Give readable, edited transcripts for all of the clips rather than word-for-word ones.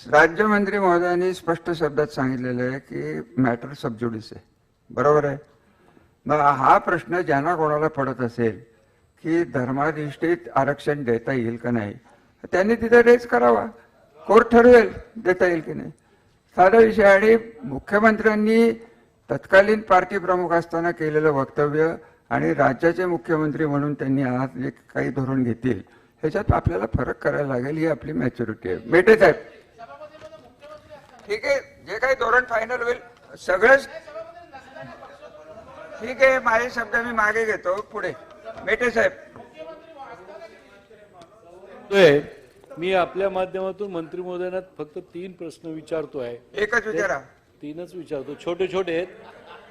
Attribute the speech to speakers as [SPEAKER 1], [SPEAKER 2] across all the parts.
[SPEAKER 1] राज्यमंत्री महोदयांनी स्पष्ट शब्दात सांगितलेलं आहे की मॅटर सब ज्युडिस आहे, बरोबर आहे. मग हा प्रश्न ज्यांना कोणाला पडत असेल की धर्माधिष्ठित आरक्षण देता येईल का नाही, त्यांनी तिथे रेज करावा. कोर्ट ठरवेल देता येईल की नाही, साधा विषय. आणि मुख्यमंत्र्यांनी तत्कालीन पार्टी प्रमुख असताना केलेलं वक्तव्य आणि राज्याचे मुख्यमंत्री म्हणून त्यांनी आज जे काही धोरण घेतील ह्याच्यात आपल्याला फरक करायला लागेल. ही आपली मॅच्युरिटी आहे. मेटे साहेब, ठीक आहे, जे काही धोरण फायनल होईल सगळंच ठीक आहे. माझे शब्द मी मागे घेतो. पुढे मेटे साहेब.
[SPEAKER 2] मी आपल्या माध्यमातून मंत्री महोदयांना फक्त 3 प्रश्न विचारतोय.
[SPEAKER 1] एकच विचारा.
[SPEAKER 2] 3च विचारतो, छोटे छोटे आहेत.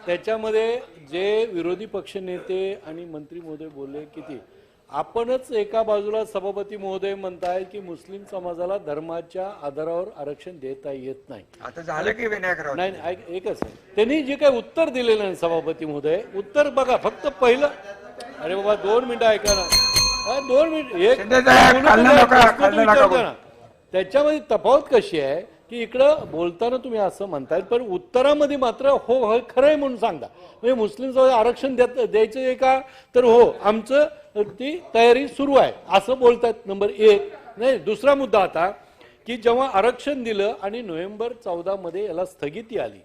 [SPEAKER 2] त्याच्यामध्ये जे विरोधी पक्ष नेते आणि मंत्री महोदय बोलले किती, आपणच एका बाजूला सभापती महोदय म्हणताय की मुस्लिम समाजाला धर्माच्या आधारावर आरक्षण देता येत नाही.
[SPEAKER 1] आता झालं की विनायकराव?
[SPEAKER 2] नाही, एकच आहे. त्यांनी जे काही उत्तर दिलेलं आहे सभापती महोदय, उत्तर बघा फक्त पहिलं. अरे बाबा 2 मिनिटं ऐका ना, 2 मिनिट. त्याच्यामध्ये तफावत कशी आहे की इकडं बोलताना तुम्ही असं म्हणताय पण उत्तरामध्ये मात्र हो खरंय म्हणून सांगता. म्हणजे मुस्लिम समाज आरक्षण द्यायचं आहे का, तर हो आमचं ती तयारी सुरू आहे असं बोलतात. नंबर 1. नाही, दुसरा मुद्दा आता की जेव्हा आरक्षण दिलं आणि नोव्हेंबर 14 मध्ये याला स्थगिती आली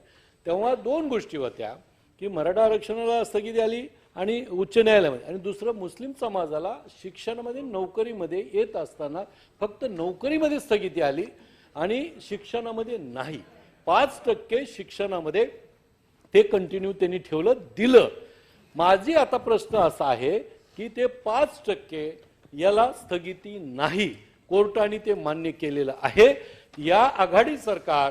[SPEAKER 2] तेव्हा 2 गोष्टी होत्या की मराठा आरक्षणाला स्थगिती आली आणि उच्च न्यायालयामध्ये, आणि दुसरं मुस्लिम समाजाला शिक्षणामध्ये नोकरीमध्ये येत असताना फक्त नोकरीमध्ये स्थगिती आली आणि शिक्षणामध्ये नाही. 5% शिक्षणामध्ये ते कंटिन्यू त्यांनी ठेवलं दिलं. माझी आता प्रश्न असा आहे की ते 5% याला स्थगिती नाही, कोर्टाने ते मान्य केलेलं आहे. या आघाडी सरकार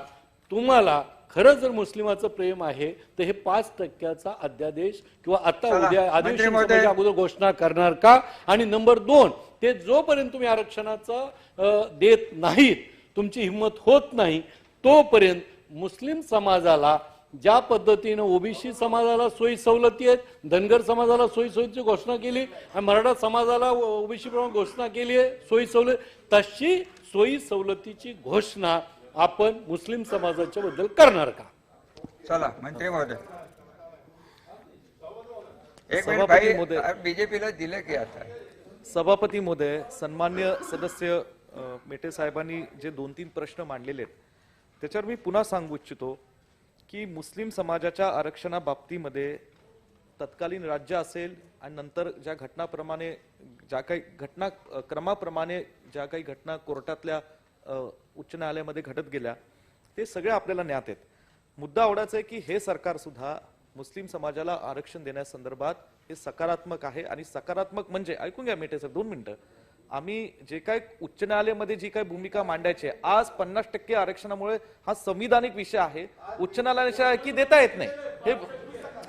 [SPEAKER 2] तुम्हाला खरं जर मुस्लिमाचं प्रेम आहे तर हे 5%चा अध्यादेश किंवा आता उद्या आदेश अगोदर घोषणा करणार का? आणि नंबर 2, ते जोपर्यंत तुम्ही आरक्षणाचं देत नाहीत, तुमची हिंमत होत नाही, तोपर्यंत मुस्लिम समाजाला ज्या पद्धतीनं ओबीसी समाजाला सोयी सवलती आहेत, धनगर समाजाला सोयी सवलतीची घोषणा केली आणि मराठा समाजाला ओबीसी प्रमाणे घोषणा केली आहे सोयी सवलत, तशी सोयी सवलतीची घोषणा आपण मुस्लिम समाजाच्या बद्दल करणार का?
[SPEAKER 1] चला मंत्री महोदय. एक मिनिट भाई, बीजेपीला दिलं की आता.
[SPEAKER 3] सभापती महोदय, सन्मान्य सदस्य मेटे साहेबांनी जे 2-3 प्रश्न मांडलेले आहेत त्याच्यावर मी पुन्हा सांगू इच्छितो की मुस्लिम समाजाच्या आरक्षणाबाबतीमध्ये तत्कालीन राज्य असेल आणि नंतर ज्या घटनाप्रमाणे ज्या काही घटनाक्रमाप्रमाणे ज्या काही घटना कोर्टातल्या उच्च न्यायालयामध्ये घडत गेल्या ते सगळे आपल्याला ज्ञात आहेत. मुद्दा एवढाच आहे की हे सरकार सुद्धा मुस्लिम समाजाला आरक्षण देण्यासंदर्भात हे सकारात्मक आहे. आणि सकारात्मक म्हणजे ऐकून घ्या मेटे साहेब 2 मिनिटं. आम्ही जे काही उच्च न्यायालयामध्ये जी काही भूमिका मांडायची आहे, आज 50% आरक्षणामुळे हा संविधानिक विषय आहे, उच्च न्यायालयाच्या की देता येत नाही. हे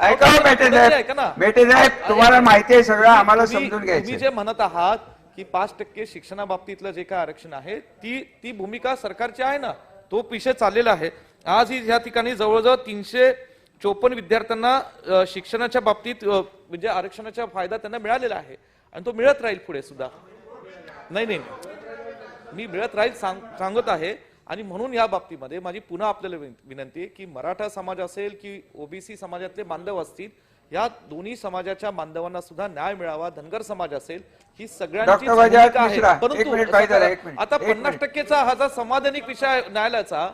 [SPEAKER 1] ऐका ना मेटे साहेब, तुम्हाला माहिती आहे सगळं, आम्हाला समजून घ्यायचं.
[SPEAKER 3] तुम्ही जे म्हणत आहात की 5% शिक्षणाबाबतीतलं जे काय आरक्षण आहे ती भूमिका सरकारची आहे ना, तो विषय चाललेला आहे. आज ही या ठिकाणी जवळजवळ 354 विद्यार्थ्यांना शिक्षणाच्या बाबतीत म्हणजे आरक्षणाचा फायदा त्यांना मिळालेला आहे आणि तो मिळत राहील पुढे सुद्धा. नाही, मी मिळत राहील सांगत आहे. आणि म्हणून या बाबतीमध्ये माझी पुन्हा आपल्याला विनंती आहे की मराठा समाज असेल की ओबीसी समाजातले बांधव असतील, या दोन्ही समाजाच्या बांधवांना सुद्धा न्याय मिळावा. धनगर समाज असेल, ही सगळ्यांची भूमिका आहे. परंतु आता 50%चा हा जो संवैधानिक विषय न्यायालयाचा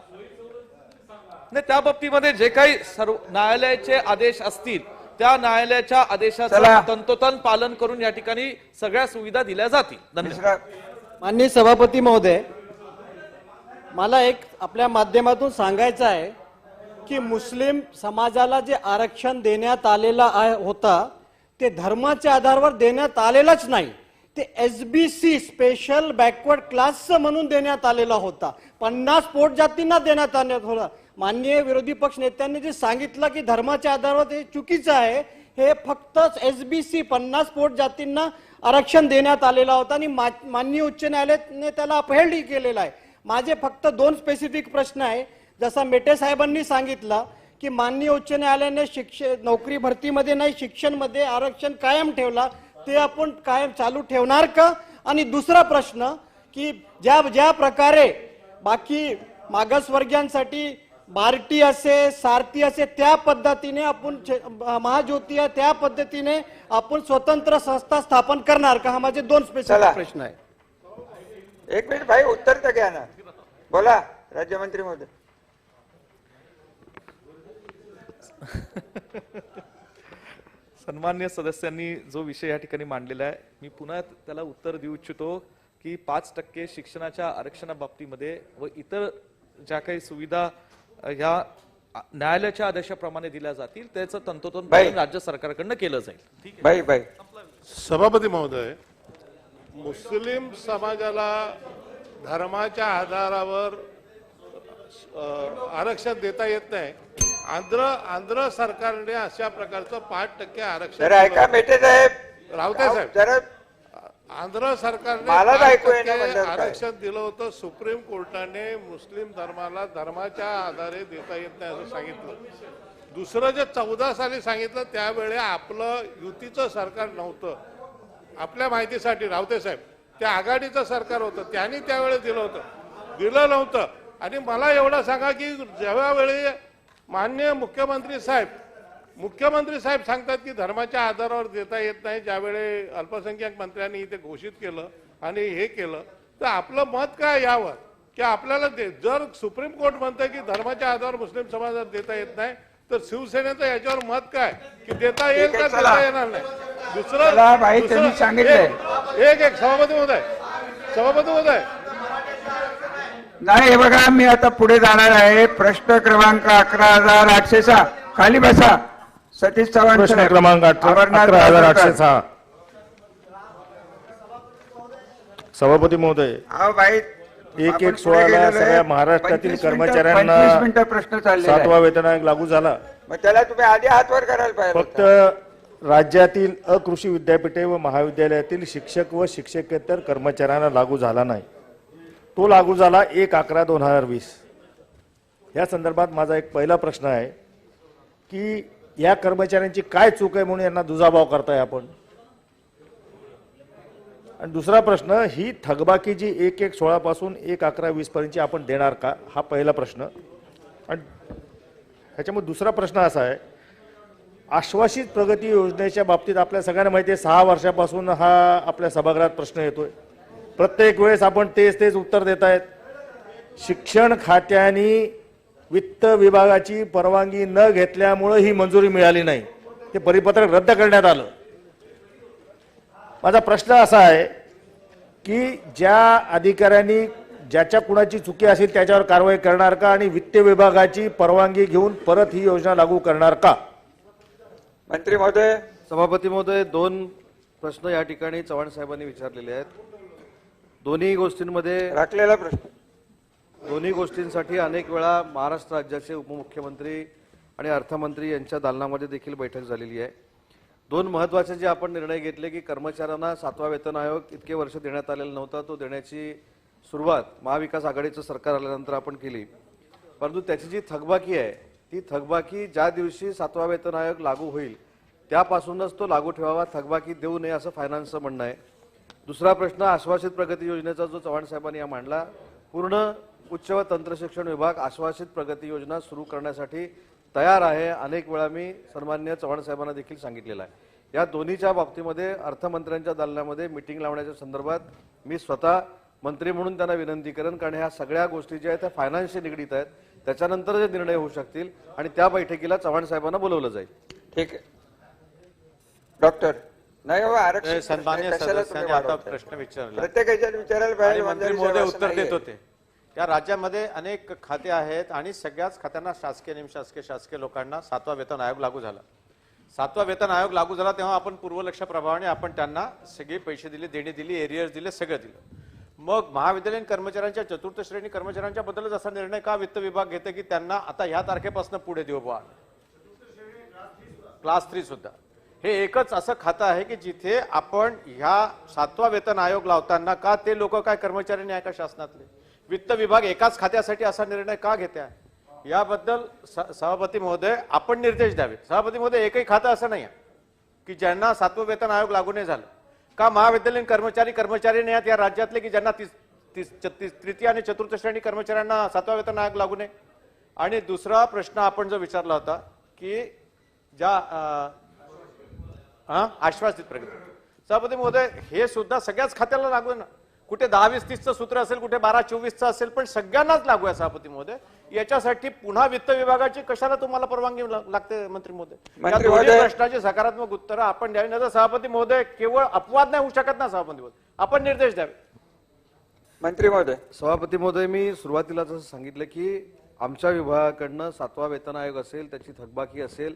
[SPEAKER 3] नाही, त्या बाबतीमध्ये जे काही सर्व न्यायालयाचे आदेश असतील त्या न्यायालयाच्या आदेशाचं तंतोतंत पालन करून या ठिकाणी सगळ्या सुविधा दिल्या जातील. धन्यवाद.
[SPEAKER 4] माननीय सभापती महोदय, मला एक आपल्या माध्यमातून सांगायचं आहे की मुस्लिम समाजाला जे आरक्षण देण्यात आलेला होता ते धर्माच्या आधारावर देण्यात आलेलाच नाही. ते एसबीसी स्पेशल बॅकवर्ड क्लास म्हणून देण्यात आलेला होता. 50 पोट जातींना देण्यात आलेला होता. माननीय विरोधी पक्ष नेत्यांनी जे सांगितलं की धर्माच्या आधारावर ते चुकीचं आहे. हे फक्त एसबीसी 50 पोट जातींना आरक्षण देण्यात आलेला होता आणि माननीय उच्च न्यायालयाने त्याला अपहेड केलेला आहे. माझे फक्त 2 स्पेसिफिक प्रश्न आहे. जसा मेटे साहेबांनी सांगितलं की माननीय उच्च न्यायालयाने नोकरी भरतीमध्ये नाही शिक्षणमध्ये आरक्षण कायम ठेवला, ते आपण कायम चालू ठेवणार का? आणि दुसरा प्रश्न की ज्या प्रकारे बाकी मागासवर्गीयांसाठी बार्टी असे सारथी असे त्या पद्धतीने आपण महाज्योती आहे त्या पद्धतीने आपण स्वतंत्र संस्था स्थापन करणार का? हा माझे 2
[SPEAKER 1] चला.
[SPEAKER 4] स्पेसिफिक प्रश्न आहे.
[SPEAKER 1] 1 मिनिट भाई, उत्तर तर घ्या ना. बोला राज्यमंत्री महोदय.
[SPEAKER 3] सन्मान्य सदस्यांनी जो विषय या ठिकाणी मांडलेला आहे मी पुन्हा त्याला उत्तर देऊ इच्छितो की 5% शिक्षणाच्या आरक्षणाबाबतीमध्ये व इतर ज्या काही सुविधा ह्या न्यायालयाच्या आदेशाप्रमाणे दिल्या जातील त्याचं तंतोतंत
[SPEAKER 1] बाई.
[SPEAKER 3] पालन राज्य सरकारकडनं केलं जाईल. ठीक आहे.
[SPEAKER 1] बाई बाई
[SPEAKER 5] सभापती महोदय, मुस्लिम समाजाला धर्माच्या आधारावर आरक्षण देता येत नाही. आंध्र सरकारने अशा प्रकारचं 5% आरक्षण
[SPEAKER 1] जरा ऐका मेटे साहेब,
[SPEAKER 5] रावते साहेब,
[SPEAKER 1] जरा
[SPEAKER 5] आंध्र सरकारने
[SPEAKER 1] मला
[SPEAKER 5] 5%
[SPEAKER 1] ऐकू येईना म्हणल्यावर काय?
[SPEAKER 5] आरक्षण दिलं होतं. सुप्रीम कोर्टाने मुस्लिम धर्माला धर्माच्या आधारे देता येत नाही असं सांगितलं. दुसरं जे 14 साली सांगितलं त्यावेळी आपलं युतीचं सरकार नव्हतं. आपल्या माहितीसाठी रावते साहेब, ते आघाडीचं सरकार होतं, त्यांनी त्यावेळी दिलं नव्हतं. आणि मला एवढं सांगा की ज्यावेळी माननीय मुख्यमंत्री साहेब सांगतात की धर्माच्या आधारावर देता येत नाही, ज्यावेळी अल्पसंख्याक मंत्र्यांनी ते घोषित केलं आणि हे केलं, तर आपलं मत काय यावर की आपल्याला जर सुप्रीम कोर्ट म्हणतंय की धर्माच्या आधारावर मुस्लिम समाजाला देता येत नाही तर शिवसेनेचं याच्यावर मत काय की देता येईल का देता येणार नाही?
[SPEAKER 1] चला भाई, त्यांनी सांगितलंय.
[SPEAKER 5] एक सभापती महोदय
[SPEAKER 1] नाही, हे बघा मी आता पुढे जाणार आहे. प्रश्न क्रमांक 11,806. खाली बसा. सतीश चव्हाण
[SPEAKER 6] प्रश्न
[SPEAKER 1] साहेब.
[SPEAKER 6] क्रमांक
[SPEAKER 1] अमरनाथ
[SPEAKER 6] 11,806. सभापती महोदय,
[SPEAKER 1] अहो भाई,
[SPEAKER 6] 1/1/16 सगळ्या महाराष्ट्रातील
[SPEAKER 1] 25
[SPEAKER 6] कर्मचाऱ्यांना
[SPEAKER 1] मिनिटं प्रश्न चाललेला आहे.
[SPEAKER 6] 7वा वेतन आयोग लागू झाला.
[SPEAKER 1] मग त्याला तुम्ही आधी हात वर करायला पाहिजे
[SPEAKER 6] फक्त
[SPEAKER 1] होतं.
[SPEAKER 6] राज्यातील अकृषी विद्यापीठे व महाविद्यालयातील शिक्षक व शिक्षकेतर कर्मचाऱ्यांना लागू झाला नाही. तो लागू झाला 1/11/2020. या संदर्भात माझा एक पहिला प्रश्न आहे की या कर्मचाऱ्यांची काय चूक आहे म्हणून यांना दुजाभाव करताय आपण? आणि दुसरा प्रश्न, ही थकबाकी जी 1/1/16 पासून 1/11/20 पर्यंतची आपण देणार का? हा पहिला प्रश्न. आणि ह्याच्यामध्ये दुसरा प्रश्न असा आहे, आश्वासित प्रगती योजनेच्या बाबतीत आपल्या सगळ्यांना माहिती आहे 6 वर्षापासून हा आपल्या सभागृहात प्रश्न येतोय. प्रत्येक वेळेस आपण तेच उत्तर देत आहेत. शिक्षण खात्याने वित्त विभागाची परवानगी न घेतल्यामुळे ही मंजुरी मिळाली नाही, ते परिपत्रक रद्द करण्यात आलं. माझा प्रश्न असा आहे की ज्या अधिकाऱ्यांनी ज्याच्या कुणाची चुकी असेल त्याच्यावर कारवाई करणार का आणि वित्त विभागाची परवानगी घेऊन परत ही योजना लागू करणार का?
[SPEAKER 1] मंत्री महोदय.
[SPEAKER 7] सभापती महोदय, 2 प्रश्न या ठिकाणी चव्हाण साहेबांनी विचारलेले आहेत. दोन्ही गोष्टींसाठी अनेक वेळा महाराष्ट्र राज्याचे उपमुख्यमंत्री आणि अर्थमंत्री यांच्या दालनामध्ये देखील बैठक झालेली आहे. 2 महत्त्वाचे जे आपण निर्णय घेतले की कर्मचाऱ्यांना 7वा वेतन आयोग इतके वर्ष देण्यात आलेला नव्हता, तो देण्याची सुरुवात महाविकास आघाडीचं सरकार आल्यानंतर आपण केली. परंतु त्याची जी थकबाकी आहे ती थकबाकी ज्या दिवशी 7वा वेतन आयोग लागू होईल त्यापासूनच तो लागू ठेवावा, थकबाकी देऊ नये असं फायनान्सचं म्हणणं आहे. दुसरा प्रश्न, आश्वासित प्रगती योजनेचा जो चव्हाण साहेबांनी या मांडला, पूर्ण उच्च व तंत्र शिक्षण विभाग आश्वासित प्रगती योजना सुरू करण्यासाठी तयार आहे. अनेक वेळा मी सन्माननीय चव्हाण साहेबांना देखील सांगितलेलं आहे. या दोन्हीच्या बाबतीमध्ये अर्थमंत्र्यांच्या दालनामध्ये मीटिंग लावण्याच्या संदर्भात मी स्वतः मंत्री म्हणून त्यांना विनंती करेन, कारण ह्या सगळ्या गोष्टी ज्या आहेत त्या फायनान्सशी निगडीत आहेत. त्याच्यानंतर जे निर्णय होऊ शकतील आणि त्या बैठकीला चव्हाण साहेबांना बोलवलं जाईल.
[SPEAKER 1] ठीक आहे डॉक्टर. नाही हो, आरक्षण
[SPEAKER 8] सन्मान्य
[SPEAKER 1] कशाला तुम्ही
[SPEAKER 8] सदस्यांनी आता
[SPEAKER 1] वाढवताय?
[SPEAKER 8] प्रश्न विचारला
[SPEAKER 1] प्रत्येक ह्याच्यात विचारायला
[SPEAKER 8] आणि
[SPEAKER 1] पाहिजे.
[SPEAKER 8] मंत्री
[SPEAKER 1] मंत्री
[SPEAKER 8] महोदय
[SPEAKER 1] साहेब
[SPEAKER 8] उत्तर
[SPEAKER 1] असं
[SPEAKER 8] देत
[SPEAKER 1] नाहीये.
[SPEAKER 8] होते. त्या राज्यामध्ये अनेक खाते आहेत आणि सगळ्याच खात्यांना शासकीय शासकीय लोकांना 7वा वेतन आयोग लागू झाला. 7वा वेतन आयोग लागू झाला तेव्हा आपण पूर्वलक्ष प्रभावाने आपण त्यांना सगळे पैसे दिले, देणी दिली, एरियर्स दिले, सगळं दिलं. मग महाविद्यालयीन कर्मचाऱ्यांच्या, चतुर्थ श्रेणी कर्मचाऱ्यांच्या बद्दलच असा निर्णय का वित्त विभाग घेते की त्यांना आता ह्या तारखेपासून पुढे देऊ बा क्लास 3 सुद्धा? हे एकच असं खातं आहे की जिथे आपण ह्या 7वा वेतन आयोग लावताना का ते लोक काय कर्मचारी नाही का शासनातले? वित्त विभाग एकाच खात्यासाठी असा निर्णय का घेते? याबद्दल सभापती महोदय आपण निर्देश द्यावे. सभापती महोदय, एकही खातं असं नाही आहे की ज्यांना 7वं वेतन आयोग लागू नाही झालं. का महाविद्यालयीन कर्मचारी नाही आहेत या राज्यातले की ज्यांना तृतीय आणि चतुर्थ श्रेणी कर्मचाऱ्यांना 7वा वेतन आयोग लागू नये. आणि दुसरा प्रश्न आपण जो विचारला होता की ज्या आश्वासित प्रगती, सभापती महोदय, हे सुद्धा सगळ्याच खात्याला लागू आहे ना. कुठे 10-20-30चं सूत्र असेल, कुठे 12-24चं असेल, पण सगळ्यांनाच लागू आहे सभापती महोदय. याच्यासाठी पुन्हा वित्त विभागाची कशाला तुम्हाला परवानगी लागते मंत्री महोदय? या दोन्ही प्रश्नाची सकारात्मक उत्तरं आपण द्यावी. नाही तर सभापती महोदय केवळ अपवाद नाही होऊ शकत ना सभापती महोदय, आपण निर्देश द्यावे.
[SPEAKER 1] मंत्री महोदय.
[SPEAKER 7] सभापती महोदय, मी सुरुवातीला जसं सांगितलं की आमच्या विभागाकडनं 7वा वेतन आयोग असेल, त्याची थकबाकी असेल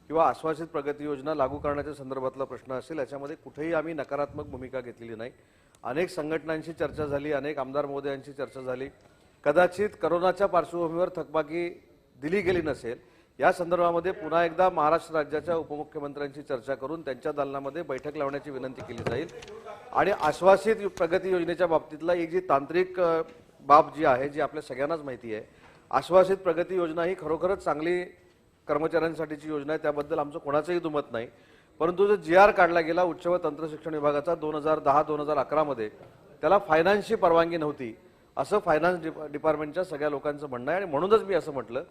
[SPEAKER 7] किंवा आश्वासित प्रगती योजना लागू करण्याच्या संदर्भातला प्रश्न असेल, याच्यामध्ये कुठेही आम्ही नकारात्मक भूमिका घेतलेली नाही. अनेक संघटनांशी चर्चा झाली, अनेक आमदार महोदयांची चर्चा झाली. कदाचित करोनाच्या पार्श्वभूमीवर थकबाकी दिली गेली नसेल, या संदर्भामध्ये पुन्हा एकदा महाराष्ट्र राज्याच्या उपमुख्यमंत्र्यांची चर्चा करून त्यांच्या दालनामध्ये बैठक लावण्याची विनंती केली जाईल. आणि आश्वासित प्रगती योजनेच्या बाबतीतला एक जी तांत्रिक बाब जी आहे, जी आपल्या सगळ्यांनाच माहिती आहे, आश्वासित प्रगती योजना ही खरोखरच चांगली कर्मचाऱ्यांसाठीची योजना आहे, त्याबद्दल आमचं कोणाचंही दुमत नाही. परंतु जो GR काढला गेला उच्च व तंत्र शिक्षण विभागाचा 2010-2011 मध्ये, त्याला फायनान्सची परवानगी नव्हती असं फायनान्स डिपार्टमेंटच्या सगळ्या लोकांचं म्हणणं आहे. आणि म्हणूनच मी असं म्हटलं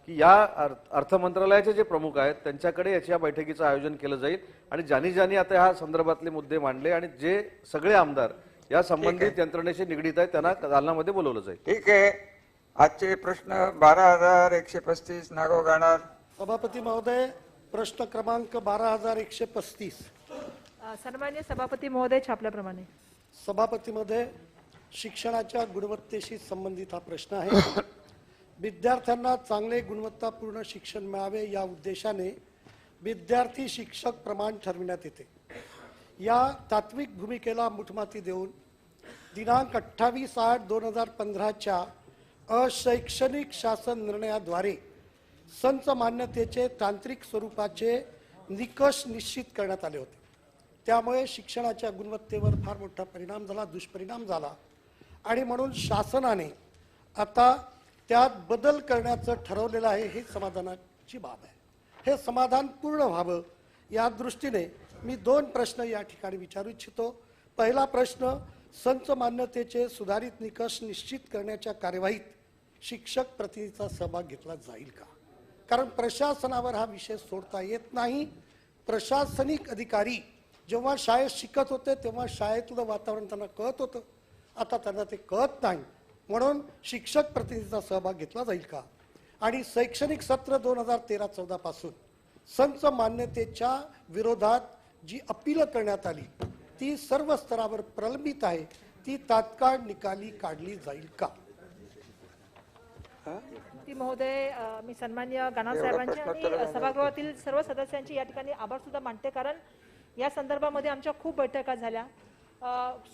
[SPEAKER 7] की या अर्थ मंत्रालयाचे जे प्रमुख आहेत त्यांच्याकडे याच्या बैठकीचं आयोजन केलं जाईल. आणि ज्यांनी आता ह्या संदर्भातले मुद्दे मांडले आणि जे सगळे आमदार या संबंधित यंत्रणेशी निगडीत आहेत त्यांना दालनामध्ये बोलवलं जाईल.
[SPEAKER 1] ठीक आहे. आजचे प्रश्न 12,135 नागो गाणार.
[SPEAKER 9] सभापती महोदय, प्रश्न क्रमांक 12,135.
[SPEAKER 10] सन्मान्य सभापती महोदय, छापल्याप्रमाणे.
[SPEAKER 9] सभापती महोदय, शिक्षणाच्या गुणवत्तेशी संबंधित हा प्रश्न आहे. विद्यार्थ्यांना चांगले गुणवत्तापूर्ण शिक्षण मिळावे या उद्देशाने विद्यार्थी शिक्षक प्रमाण ठरविण्यात येते. या तात्विक भूमिकेला मुठमाती देऊन दिनांक 28/8/2015च्या अशैक्षणिक शासन निर्णयाद्वारे संच मान्यतेचे तांत्रिक स्वरूपाचे निकष निश्चित करण्यात आले होते. त्यामुळे शिक्षणाच्या गुणवत्तेवर फार मोठा परिणाम झाला, दुष्परिणाम झाला. आणि म्हणून शासनाने आता त्यात बदल करण्याचं ठरवलेलं आहे. हे समाधानाची बाब आहे. हे समाधान पूर्ण व्हावं या दृष्टीने मी 2 प्रश्न या ठिकाणी विचारू इच्छितो. पहिला प्रश्न, संच मान्यतेचे सुधारित निकष निश्चित करण्याच्या कार्यवाहीत शिक्षक प्रतिनिधीचा सहभाग घेतला जाईल का? कारण प्रशासनावर हा विषय सोडता येत नाही. प्रशासनिक अधिकारी जेव्हा शाळेत शिकत होते तेव्हा शाळेतलं वातावरण त्यांना कळत होतं, आता त्यांना ते कळत नाही. म्हणून शिक्षक प्रतिनिधीचा सहभाग घेतला जाईल का? आणि शैक्षणिक सत्र 2013-14 पासून संच मान्यतेच्या विरोधात जी अपील करण्यात आली ती सर्व स्तरावर प्रलंबित आहे, ती तात्काळ निकाली काढली जाईल का?
[SPEAKER 10] ती महोदय, मी सन्मान्य गणाल साहेबांचे आणि सभागृहातील सर्व सदस्यांची या ठिकाणी आभार सुद्धा मानते. कारण या संदर्भामध्ये आमच्या खूप बैठका झाल्या,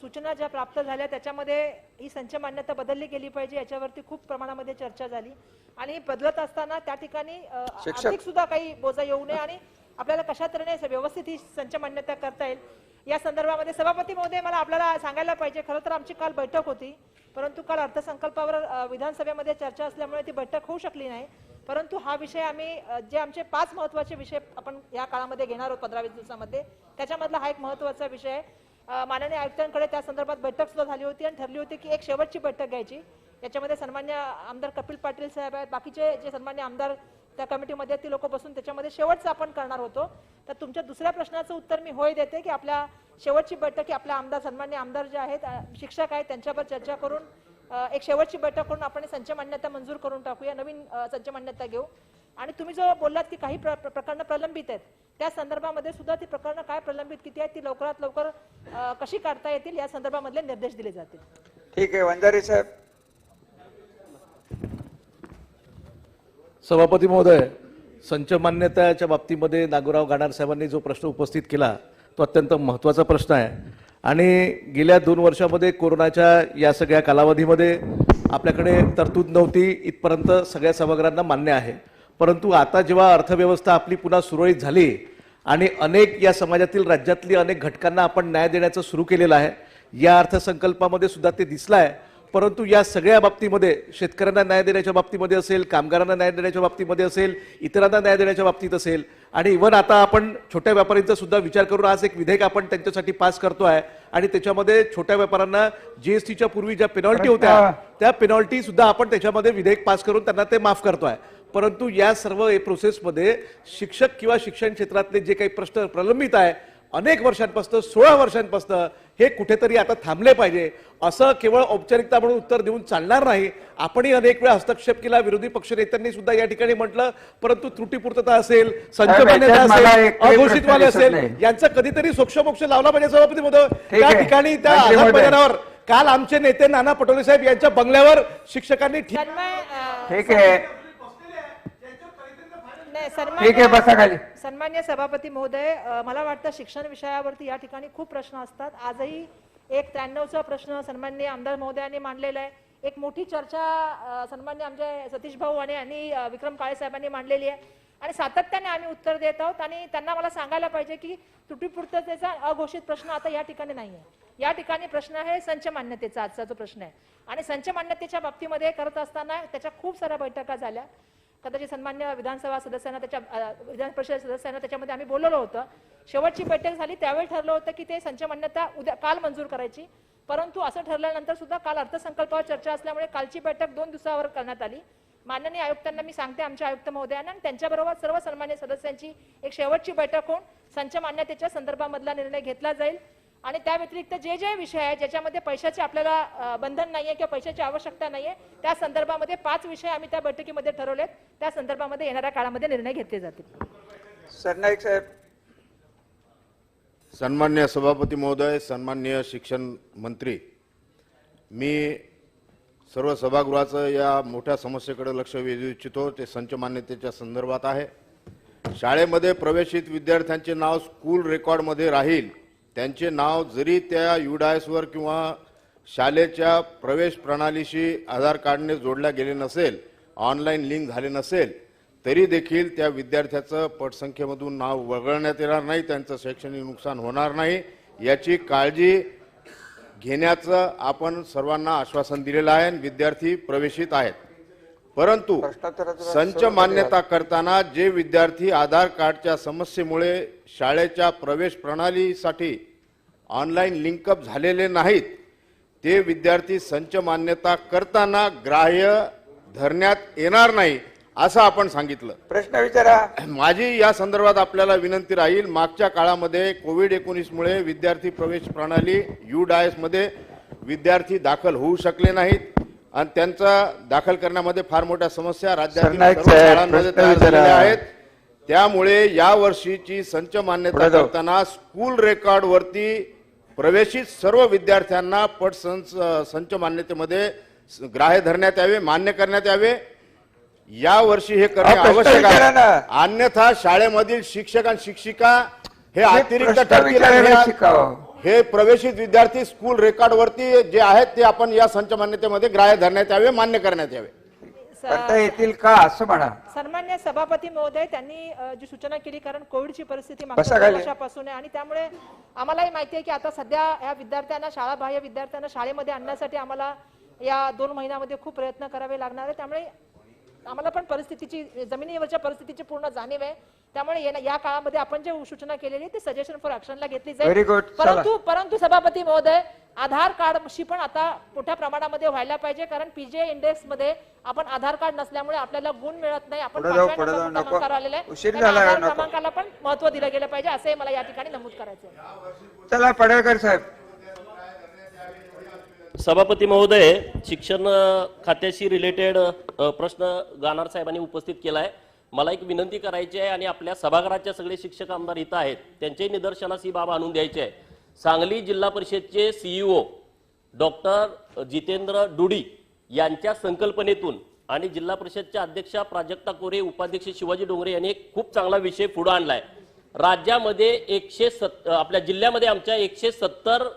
[SPEAKER 10] सूचना ज्या प्राप्त झाल्या त्याच्यामध्ये ही संच मान्यता बदलली गेली पाहिजे याच्यावरती खूप प्रमाणामध्ये चर्चा झाली. आणि बदलत असताना त्या ठिकाणी आर्थिक सुद्धा काही बोजा येऊ नये आणि आपल्याला कशा तऱ्हेने व्यवस्थित ही संच मान्यता करता येईल या संदर्भामध्ये. सभापती महोदय, मला आपल्याला सांगायला पाहिजे, खरं तर आमची काल बैठक होती, परंतु काल अर्थसंकल्पावर विधानसभेमध्ये चर्चा असल्यामुळे ती बैठक होऊ शकली नाही. परंतु हा विषय आम्ही जे आमचे 5 महत्त्वाचे विषय आपण या काळामध्ये घेणार आहोत 15-20 दिवसामध्ये, त्याच्यामधला हा एक महत्त्वाचा विषय आहे. माननीय आयुक्तांकडे त्या संदर्भात बैठक सुद्धा झाली होती आणि ठरली होती की एक शेवटची बैठक घ्यायची. याच्यामध्ये सन्मान्य आमदार कपिल पाटील साहेब आहेत, बाकीचे जे सन्मान्य आमदार त्या कमिटीमध्ये ती लोक बसून त्याच्यामध्ये शेवटचं आपण करणार होतो. तर तुमच्या दुसऱ्या प्रश्नाचं उत्तर मी होय देते की आपल्या शेवटची बैठक ही आपल्या आमदार सन्मान्य आमदार जे आहेत शिक्षक आहेत त्यांच्यावर चर्चा करून एक शेवटची बैठक करून आपण संच मान्यता मंजूर करून टाकूया, नवीन संच मान्यता घेऊ. आणि तुम्ही जो बोललात की काही प्रकरणं प्रलंबित आहेत त्या संदर्भामध्ये सुद्धा ती प्रकरणं काय प्रलंबित किती आहेत ती लवकरात लवकर कशी काढता येतील या संदर्भामधले निर्देश दिले जातील.
[SPEAKER 1] ठीक आहे. वंजारी साहेब.
[SPEAKER 11] सभापती महोदय, संच मान्यताच्या बाबतीमध्ये नागोराव गाणार साहेबांनी जो प्रश्न उपस्थित केला तो अत्यंत महत्त्वाचा प्रश्न आहे. आणि गेल्या 2 वर्षामध्ये कोरोनाच्या या सगळ्या कालावधीमध्ये आपल्याकडे तरतूद नव्हती इथपर्यंत सगळ्या सभागृहांना मान्य आहे. परंतु आता जेव्हा अर्थव्यवस्था आपली पुन्हा सुरळीत झाली आणि अनेक या समाजातील राज्यातली अनेक घटकांना आपण न्याय देण्याचं सुरू केलेलं आहे, या अर्थसंकल्पामध्ये सुद्धा ते दिसलं आहे. परंतु या सगळ्या बाबतीमध्ये शेतकऱ्यांना न्याय देण्याच्या बाबतीमध्ये असेल, कामगारांना न्याय देण्याच्या बाबतीमध्ये असेल, इतरांना न्याय देण्याच्या बाबतीत असेल, आणि इव्हन आता आपण छोट्या व्यापाऱ्यांचा सुद्धा विचार करून आज एक विधेयक आपण त्यांच्यासाठी पास करतोय आणि त्याच्यामध्ये छोट्या व्यापाऱ्यांना जीएसटीच्या पूर्वी ज्या पेनॉल्टी होत्या त्या पेनॉल्टी सुद्धा आपण त्याच्यामध्ये विधेयक पास करून त्यांना ते माफ करतोय. परंतु या सर्व प्रोसेसमध्ये शिक्षक किंवा शिक्षण क्षेत्रातले जे काही प्रश्न प्रलंबित आहे अनेक वर्षांपासून 16 वर्षांपासून हे कुठेतरी आता थांबले पाहिजे. असं केवळ औपचारिकता म्हणून उत्तर देऊन चालणार नाही. आपणही अनेक वेळा हस्तक्षेप केला, विरोधी पक्षनेत्यांनी सुद्धा या ठिकाणी म्हटलं, परंतु त्रुटीपूर्तता असेल, संच मान्यता असेल, अघोषितवाले असेल, यांचा कधीतरी सोक्षमोक्ष लावला पाहिजे. सभापती महोदय, त्या ठिकाणी त्या आझाद मैदानावर काल आमचे नेते नाना पटोले साहेब यांच्या बंगल्यावर शिक्षकांनी
[SPEAKER 1] ठीक आहे, ठीक आहे, बसा खाली.
[SPEAKER 10] सन्मान्य सभापती महोदय, मला वाटतं शिक्षण विषयावरती या ठिकाणी खूप प्रश्न असतात. आजही एक 93चा प्रश्न सन्मान्य आमदार महोदयांनी मांडलेला आहे. एक मोठी चर्चा सन्मान्य आमचे सतीश भाऊ आणि विक्रम काळे साहेबांनी मांडलेली आहे आणि सातत्याने आम्ही उत्तर देत आहोत आणि त्यांना मला सांगायला पाहिजे की त्रुटीपूर्ततेचा अघोषित प्रश्न आता या ठिकाणी नाहीये. या ठिकाणी प्रश्न आहे संच मान्यतेचा. आजचा जो प्रश्न आहे आणि संच मान्यतेच्या बाबतीमध्ये करत असताना त्याच्या खूप साऱ्या बैठका झाल्या. कदाचित सन्मान्य विधानसभा सदस्यांना विधान परिषद सदस्यांना त्याच्यामध्ये आम्ही बोलवलं होतं. शेवटची बैठक झाली त्यावेळी ठरलं होतं की ते संच मान्यता काल मंजूर करायची, परंतु असं ठरल्यानंतर सुद्धा काल अर्थसंकल्पावर चर्चा असल्यामुळे कालची बैठक 2 दिवसावर करण्यात आली. माननीय आयुक्तांना मी सांगते, आमच्या आयुक्त महोदयांना आणि त्यांच्याबरोबर सर्व सन्मान्य सदस्यांची एक शेवटची बैठक होऊन संच मान्यतेच्या संदर्भामधला निर्णय घेतला जाईल आणि त्या व्यतिरिक्त जे जे विषय आहे ज्याच्यामध्ये पैशाचे आपल्याला बंधन नाहीये किंवा पैशाची आवश्यकता नाहीये त्या संदर्भामध्ये 5 विषय आम्ही त्या बैठकीमध्ये ठरवलेत. त्या संदर्भामध्ये येणाऱ्या काळामध्ये निर्णय घेतले जातील.
[SPEAKER 1] सरनाईक साहेब.
[SPEAKER 6] सन्मान्य सभापती महोदय, सन्मान्य शिक्षण मंत्री, मी सर्व सभागृहाचं या मोठ्या समस्येकडे लक्ष वेधू इच्छितो. ते संच मान्यतेच्या संदर्भात आहे. शाळेमध्ये प्रवेशित विद्यार्थ्यांचे नाव स्कूल रेकॉर्डमध्ये राहील. त्यांचे नाव जरी त्या UDISवर किंवा शाळेच्या प्रवेश प्रणालीशी आधार कार्डने जोडल्या गेले नसेल, ऑनलाईन लिंक झाले नसेल, तरी देखील त्या विद्यार्थ्याचं पटसंख्येमधून नाव वगळण्यात येणार नाही, त्यांचं शैक्षणिक नुकसान होणार नाही याची काळजी घेण्याचं आपण सर्वांना आश्वासन दिलेलं आहे. विद्यार्थी प्रवेशित आहेत. परंतु संच मान्यता करताना जे विद्यार्थी आधार कार्डच्या समस्येमुळे शाळेच्या प्रवेश प्रणालीसाठी ऑनलाईन लिंकअप झालेले नाहीत ते विद्यार्थी संच मान्यता करताना ग्राह्य धरण्यात येणार नाही असं आपण सांगितलं.
[SPEAKER 1] प्रश्न विचारा.
[SPEAKER 6] माझी या संदर्भात आपल्याला विनंती राहील, मागच्या काळामध्ये कोविड-19 मुळे विद्यार्थी प्रवेश प्रणाली UDIS मध्ये विद्यार्थी दाखल होऊ शकले नाहीत आणि त्यांचा दाखल करण्यामध्ये फार मोठ्या समस्या राज्यातील सर्व शाळांमध्ये तयार झालेल्या आहेत. त्यामुळे या वर्षीची संच मान्यता करताना स्कूल रेकॉर्ड वरती प्रवेशित सर्व विद्यार्थ्यांना संच मान्यतेमध्ये ग्राह्य धरण्यात यावे, मान्य करण्यात यावे. या वर्षी हे करणे आवश्यक आहे. अन्यथा शाळेमधील शिक्षक आणि शिक्षिका हे अतिरिक्त ठरतील. हे प्रवेशित विद्यार्थी स्कूल रेकॉर्ड वरती जे आहेत ते आपण या संच मान्यतेमध्ये ग्राह्य धरण्यात यावे, मान्य करण्यात यावे.
[SPEAKER 1] करता येतील का असं म्हणा.
[SPEAKER 10] सन्मान्य सभापती महोदय, त्यांनी जी सूचना केली, कारण कोविडची परिस्थिती मागच्या 2 वर्षापासून आहे आणि त्यामुळे आम्हालाही माहिती आहे की आता सध्या या विद्यार्थ्यांना, शाळाबाह्य विद्यार्थ्यांना शाळेमध्ये आणण्यासाठी आम्हाला या 2 महिन्यामध्ये खूप प्रयत्न करावे लागणार आहे. त्यामुळे आम्हाला पण परिस्थितीची, जमिनीवरच्या परिस्थितीची पूर्ण जाणीव आहे. त्यामुळे या काळामध्ये आपण जे सूचना केलेली ते सजेशन फॉर ऍक्शनला घेतली जाईल. परंतु सभापती महोदय, आधार कार्डशी पण आता मोठ्या प्रमाणामध्ये व्हायला पाहिजे, कारण PGI इंडेक्स मध्ये आपण आधार कार्ड नसल्यामुळे आपल्याला गुण मिळत नाही. आपण क्रमांकावर आलेला आहे. आधार क्रमांकाला पण महत्व दिलं गेलं पाहिजे असंही मला या ठिकाणी नमूद करायचं आहे.
[SPEAKER 1] चला पडळकर साहेब.
[SPEAKER 12] सभापती महोदय, शिक्षण खात्याशी रिलेटेड प्रश्न गानार साहेबांनी उपस्थित केला आहे. मला एक विनंती करायची आहे आणि आपल्या सभागृहाचे सगळे शिक्षक आमदार इथं आहेत त्यांच्याही निदर्शनास ही बाब आणून द्यायची आहे. सांगली जिल्हा परिषदचे CEO डॉक्टर जितेंद्र डुडी यांच्या संकल्पनेतून आणि जिल्हा परिषदच्या अध्यक्षा प्राजक्ता कोरे, उपाध्यक्ष शिवाजी डोंगरे यांनी एक खूप चांगला विषय पुढे आणलाय. राज्यामध्ये आपल्या जिल्ह्यामध्ये आमच्या 170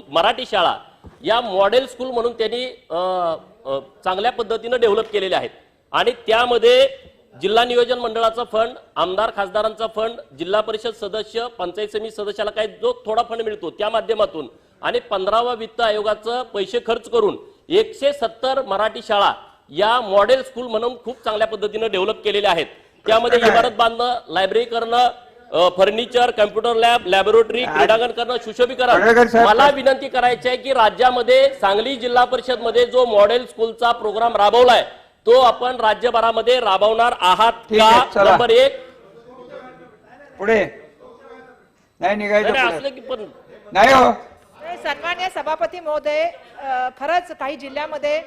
[SPEAKER 12] मराठी शाळा या मॉडेल स्कूल म्हणून त्यांनी चांगल्या पद्धतीने डेव्हलप केलेल्या आहेत आणि त्यामध्ये जिल्हा नियोजन मंडळाचा फंड, आमदार खासदारांचा फंड, जिल्हा परिषद सदस्य, पंचायत समिती सदस्याला काही जो थोडा फंड मिळतो त्या माध्यमातून आणि 15वा वित्त आयोगाचं पैसे खर्च करून 170 मराठी शाळा या मॉडेल स्कूल म्हणून खूप चांगल्या पद्धतीने डेव्हलप केलेल्या आहेत. त्यामध्ये इमारत बांधणं, लायब्ररी करणं, फर्निचर, कम्प्युटर लॅब, लॅबोरेटरी, क्रीडांगण करणं,
[SPEAKER 1] पडळकर
[SPEAKER 12] सुशोभीकरण.
[SPEAKER 1] साहेब,
[SPEAKER 12] मला विनंती करायची आहे की राज्यामध्ये सांगली जिल्हा परिषद मध्ये जो मॉडेल स्कूलचा प्रोग्राम राबवलाय तो आपण राज्यभरामध्ये राबवणार आहात
[SPEAKER 1] ठीक आहे,
[SPEAKER 12] का?
[SPEAKER 1] चला.
[SPEAKER 12] नंबर 1.
[SPEAKER 1] पुढे नाही निघायचं पुढे.
[SPEAKER 12] असलं की पण
[SPEAKER 1] नाही हो
[SPEAKER 10] सन्मान्य सभापती महोदय, खरंच काही जिल्ह्यामध्ये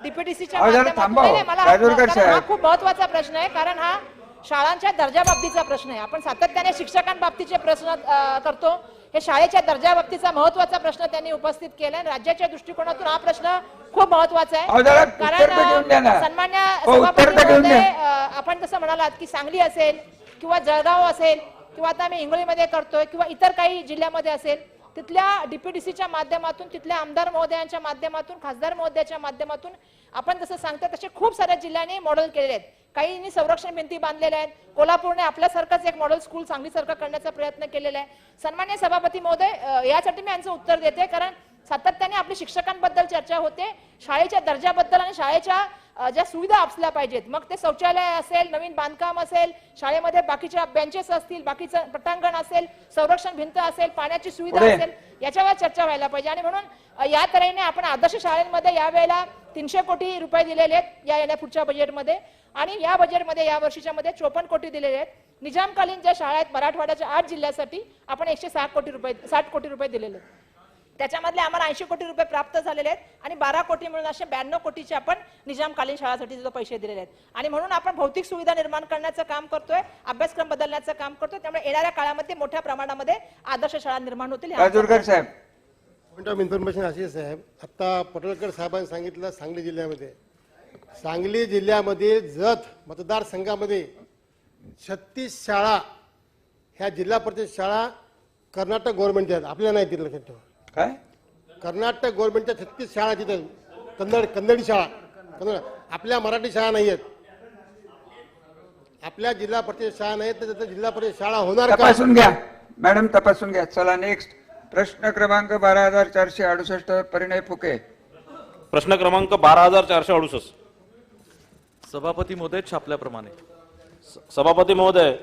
[SPEAKER 10] डीपीटीसीच्या
[SPEAKER 1] अहो, जरा
[SPEAKER 10] माध्यमातून
[SPEAKER 1] थांबा.
[SPEAKER 10] नाही, नाही, मला
[SPEAKER 1] राजूरकर
[SPEAKER 10] कारण हा
[SPEAKER 1] साहेब.
[SPEAKER 10] खूप महत्वाचा प्रश्न आहे, कारण हा शाळांच्या दर्जाबाबतीचा प्रश्न आहे. आपण सातत्याने शिक्षकांबाबतीचे प्रश्न करतो. हे शाळेच्या दर्जाबाबतीचा महत्वाचा प्रश्न त्यांनी उपस्थित केलाय. राज्याच्या दृष्टिकोनातून हा प्रश्न खूप महत्वाचा
[SPEAKER 1] अहो, जरा
[SPEAKER 10] आहे.
[SPEAKER 1] उत्तर तर घेऊन द्या ना.
[SPEAKER 10] कारण सन्मान्य
[SPEAKER 1] हो, उत्तर
[SPEAKER 10] सभापती
[SPEAKER 1] तर घेऊन
[SPEAKER 10] महोदय,
[SPEAKER 1] द्या.
[SPEAKER 10] आपण जसं म्हणालात की सांगली असेल किंवा जळगाव असेल किंवा आता आम्ही हिंगोलीमध्ये करतोय किंवा इतर काही जिल्ह्यामध्ये असेल, तिथल्या डीपीडीसीच्या माध्यमातून, तिथल्या आमदार महोदयांच्या माध्यमातून, खासदार महोदयाच्या माध्यमातून आपण जसं सांगता तसे खूप साऱ्या जिल्ह्यांनी मॉडेल केलेले आहेत. काहींनी संरक्षण भिंती बांधलेल्या आहेत. कोल्हापूरने आपल्यासारखंच एक मॉडेल स्कूल सांगलीसारखं करण्याचा प्रयत्न केलेला आहे. सन्मान्य सभापती महोदय, यासाठी मी यांचं उत्तर देते, कारण सातत्याने आपल्या शिक्षकांबद्दल चर्चा होते, शाळेच्या दर्जाबद्दल आणि शाळेच्या ज्या सुविधा असल्या पाहिजेत, मग ते शौचालय असेल, नवीन बांधकाम असेल, शाळेमध्ये बाकीच्या बेंचेस असतील, बाकीचं पटांगण असेल, संरक्षण भिंत असेल, पाण्याची सुविधा
[SPEAKER 1] पुढे.
[SPEAKER 10] असेल, याच्यावर चर्चा व्हायला पाहिजे. आणि म्हणून या तऱ्हेने आपण आदर्श शाळेमध्ये यावेळेला 300 कोटी रुपये दिलेले आहेत या येण्या पुढच्या बजेटमध्ये, आणि या बजेटमध्ये या वर्षीच्या मध्ये 54 कोटी दिलेले आहेत. निजामकालीन ज्या शाळा आहेत मराठवाड्याच्या 8 जिल्ह्यासाठी आपण 160 कोटी रुपये दिलेले आहेत. त्याच्यामधले आम्हाला 80 कोटी रुपये प्राप्त झालेले आहेत आणि 12 कोटी मिळून असे 92 कोटीचे आपण निजामकालीन शाळासाठी पैसे दिलेले आहेत. आणि म्हणून आपण भौतिक सुविधा निर्माण करण्याचं काम करतोय, अभ्यासक्रम बदलण्याचं काम करतोय. त्यामुळे येणाऱ्या काळामध्ये मोठ्या प्रमाणामध्ये आदर्श शाळा निर्माण होतील.
[SPEAKER 1] राजूरकर साहेब.
[SPEAKER 9] पॉईंट ऑफ इन्फॉर्मेशन अशी आहे साहेब, आता पटोलकर साहेबांनी सांगितलं सांगली जिल्ह्यामध्ये जत मतदारसंघामध्ये 36 शाळा ह्या जिल्हा परिषद शाळा कर्नाटक गव्हर्नमेंटच्या आहेत. आपल्याला नाही, तिथे लक्षात ठेवा.
[SPEAKER 1] काय
[SPEAKER 9] कर्नाटक गव्हर्नमेंटच्या 36 शाळा तिथे, कन्नडी शाळा, कन्नड. आपल्या मराठी शाळा नाही आहेत. आपल्या जिल्हा परिषद शाळा नाहीत, तर तिथे जिल्हा परिषद शाळा होणार का?
[SPEAKER 1] तपासून घ्या मॅडम, तपासून घ्या. चला नेक्स्ट प्रश्न क्रमांक 12,468 परिणय फुके.
[SPEAKER 13] प्रश्न क्रमांक 12,468.
[SPEAKER 3] सभापती महोदय, छापल्याप्रमाणे.
[SPEAKER 13] सभापती महोदय,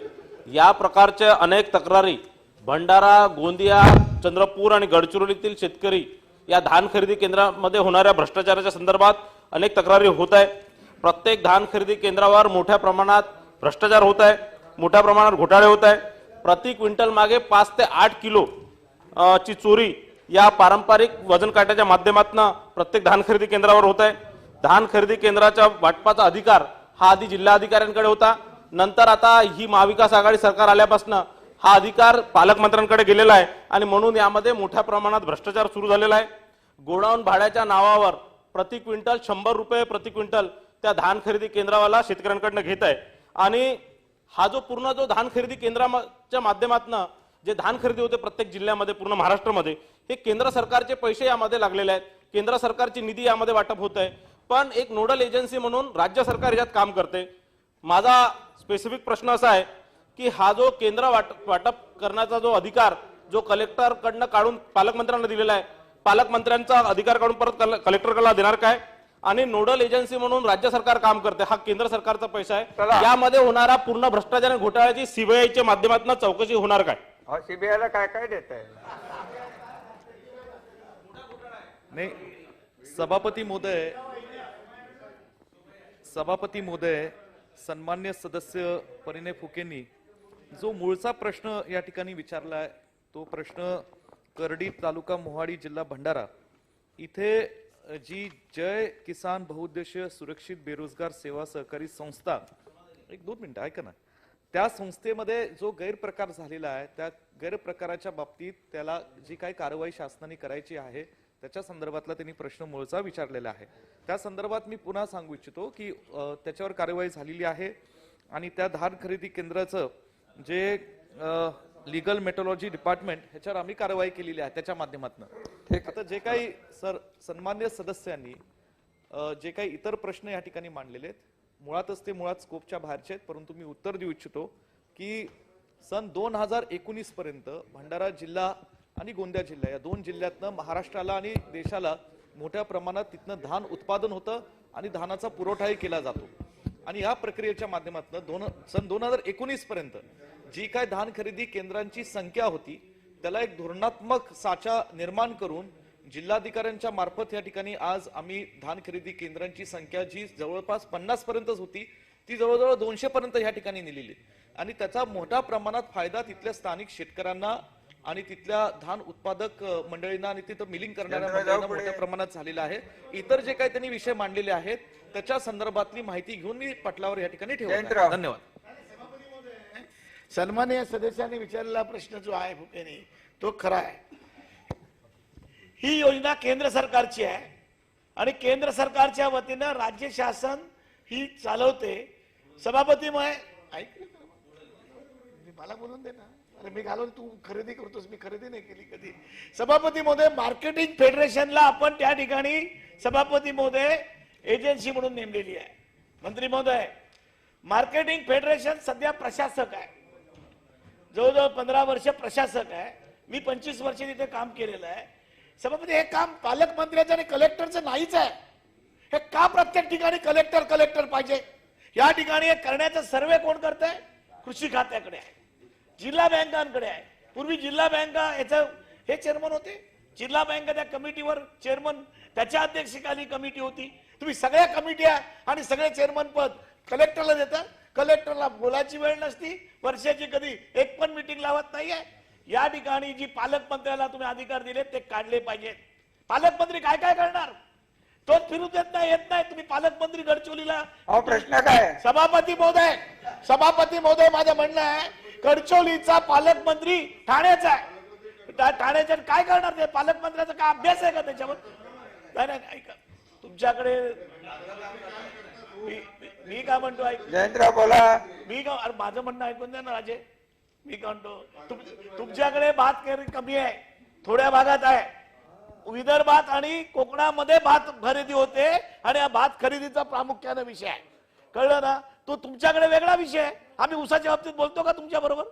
[SPEAKER 13] या प्रकारच्या अनेक तक्रारी भंडारा, गोंदिया, चंद्रपूर आणि गडचिरोलीतील शेतकरी या धान खरेदी केंद्रामध्ये होणाऱ्या भ्रष्टाचाराच्या संदर्भात अनेक तक्रारी होत आहे. प्रत्येक धान खरेदी केंद्रावर मोठ्या प्रमाणात भ्रष्टाचार होत आहे, मोठ्या प्रमाणात घोटाळे होत आहे. प्रति क्विंटल मागे 5 ते 8 किलो ची चोरी या पारंपरिक वजन काट्याच्या माध्यमातून प्रत्येक धान खरेदी केंद्रावर होत आहे. धान खरेदी केंद्राच्या वाटपाचा अधिकार हा आधी जिल्हाधिकाऱ्यांकडे होता, नंतर आता ही महाविकास आघाडी सरकार आल्यापासून हा अधिकार पालकमंत्र्यांकडे गेलेला आहे आणि म्हणून यामध्ये मोठ्या प्रमाणात भ्रष्टाचार सुरू झालेला आहे. गोडाऊन भाड्याच्या नावावर प्रति क्विंटल 100 रुपये प्रति क्विंटल त्या धान खरेदी केंद्रावाला शेतकऱ्यांकडनं घेत आहे. आणि हा जो पूर्ण जो धान खरेदी केंद्राच्या माध्यमातून जे धान खरेदी होते प्रत्येक जिल्ह्यामध्ये, पूर्ण महाराष्ट्रामध्ये, हे केंद्र सरकारचे पैसे यामध्ये लागलेले आहेत, केंद्र सरकारची निधी यामध्ये वाटप होत आहे. पण एक नोडल एजन्सी म्हणून राज्य सरकार यात काम करते. माझा स्पेसिफिक प्रश्न असा आहे की हा जो केंद्र वाटप करण्याचा जो अधिकार जो कलेक्टरकडनं काढून पालकमंत्र्यांना दिलेला आहे, पालकमंत्र्यांचा अधिकार काढून परत कलेक्टरकडे देणार काय? आणि नोडल एजन्सी म्हणून राज्य सरकार काम करते, हा केंद्र सरकारचा पैसा आहे. यामध्ये होणारा पूर्ण भ्रष्टाचार आणि घोटाळ्याची सीबीआयच्या माध्यमातून चौकशी होणार काय?
[SPEAKER 1] सीबीआयला काय काय देत आहे?
[SPEAKER 3] नाही, सभापती महोदय, सन्मान्य सदस्य परिणय फुकेंनी जो मूळचा प्रश्न या ठिकाणी विचारलाय, तो प्रश्न करडी तालुका मोहाडी जिल्हा भंडारा इथे जी जय किसान बहुउद्देशीय सुरक्षित बेरोजगार सेवा सहकारी संस्था, 1-2 मिनिटं ऐका ना, त्या संस्थेमध्ये जो गैरप्रकार झालेला आहे, त्या गैरप्रकाराच्या बाबतीत त्याला जी काही कारवाई शासनाने करायची आहे त्याच्या संदर्भातला त्यांनी प्रश्न मूळचा विचारलेला आहे. त्या संदर्भात मी पुन्हा सांगू इच्छितो की त्याच्यावर कारवाई झालेली आहे आणि त्या धान खरेदी केंद्राचं जे लीगल मेट्रोलॉजी डिपार्टमेंट ह्याच्यावर आम्ही कारवाई केलेली आहे त्याच्या माध्यमातून. आता जे काही सन्मान्य सदस्यांनी जे काही इतर प्रश्न या ठिकाणी मांडलेले आहेत, मुळातच ते मुळात स्कोपच्या बाहेरचे आहेत, परंतु मी उत्तर देऊ इच्छितो की सन 2019 पर्यंत भंडारा जिल्हा आणि गोंदिया जिल्हा या 2 जिल्ह्यातनं महाराष्ट्राला आणि देशाला मोठ्या प्रमाणात तिथनं धान उत्पादन होतं आणि धानाचा पुरवठाही केला जातो. आणि या प्रक्रियेच्या माध्यमातून सन 2019 पर्यंत जी काय धान खरेदी केंद्रांची संख्या होती त्याला एक धोरणात्मक साचा निर्माण करून जिल्हाधिकाऱ्यांच्या मार्फत या ठिकाणी आज आम्ही धान खरेदी केंद्रांची संख्या जी जवळपास 50 पर्यंतच होती ती जवळजवळ 200 पर्यंत या ठिकाणी नेलेली आणि त्याचा मोठ्या प्रमाणात फायदा तिथल्या स्थानिक शेतकऱ्यांना आणि तिथल्या धान उत्पादक मंडळींना आणि तिथं मिलिंग करणाऱ्या मंडळींना मोठ्या प्रमाणात झालेला आहे. इतर जे काही त्यांनी विषय मांडलेले आहेत त्याच्या संदर्भातली माहिती घेऊन मी पटलावर या ठिकाणी ठेवतो. धन्यवाद.
[SPEAKER 14] सन्माननीय सदस्यांनी विचारलेला प्रश्न जो आहे भूपेने तो खरा आहे. ही योजना केंद्र सरकारची आहे आणि केंद्र सरकारच्या वतीनं राज्य शासन ही चालवते. सभापती ऐक मला बोलून दे ना. अरे मी घालून तू खरेदी करतोस, मी खरेदी नाही केली कधी. सभापती महोदय, मार्केटिंग फेडरेशनला आपण त्या ठिकाणी सभापती महोदय एजन्सी म्हणून नेमलेली आहे. मंत्री महोदय, मार्केटिंग फेडरेशन सध्या प्रशासक आहे, जवळजवळ 15 वर्ष प्रशासक आहे. मी 25 वर्ष तिथे काम केलेलं आहे. सभापती, हे काम पालकमंत्र्याचं आणि कलेक्टरचं नाहीच आहे. हे का प्रत्येक ठिकाणी कलेक्टर पाहिजे? या ठिकाणी हे करण्याचा सर्वे कोण करत आहे? कृषी खात्याकडे आहे, जिल्हा बँकांकडे आहे. पूर्वी जिल्हा बँका याचं हे चेअरमन होते. जिल्हा बँक त्या कमिटीवर चेअरमन, त्याच्या अध्यक्षतेखाली कमिटी होती. तुम्ही सगळ्या कमिट्या आणि सगळे चेअरमन पद कलेक्टरला देता. कलेक्टरला बोलायची वेळ नसती, वर्षाची कधी एक पण मीटिंग लावत नाहीये. या ठिकाणी जी पालकमंत्र्याला तुम्ही अधिकार दिले ते काढले पाहिजेत. पालकमंत्री काय काय करणार? तो फिरू देत नाही, येत नाही. तुम्ही पालकमंत्री गडचिरोलीला
[SPEAKER 1] प्रश्न काय?
[SPEAKER 14] सभापती महोदय माझं म्हणणं आहे, गडचिरोलीचा पालकमंत्री ठाण्याचा आहे. ठाण्याच्या काय करणार ते? पालकमंत्र्याचा काय अभ्यास आहे का त्याच्यावर? नाही ऐका, तुमच्याकडे मी काय म्हणतो ऐक,
[SPEAKER 1] जयंतराव बोला.
[SPEAKER 14] मी का माझं म्हणणं ऐकून द्या ना राजे. मी काय म्हणतो, तुमच्याकडे भात कमी आहे, थोड्या भागात आहे. विदर्भात आणि कोकणामध्ये भात खरेदी होते आणि या भात खरेदीचा प्रामुख्याने विषय आहे. कळलं ना? तो तुमच्याकडे वेगळा विषय आहे. आम्ही ऊसाच्या बाबतीत बोलतो का तुमच्या बरोबर?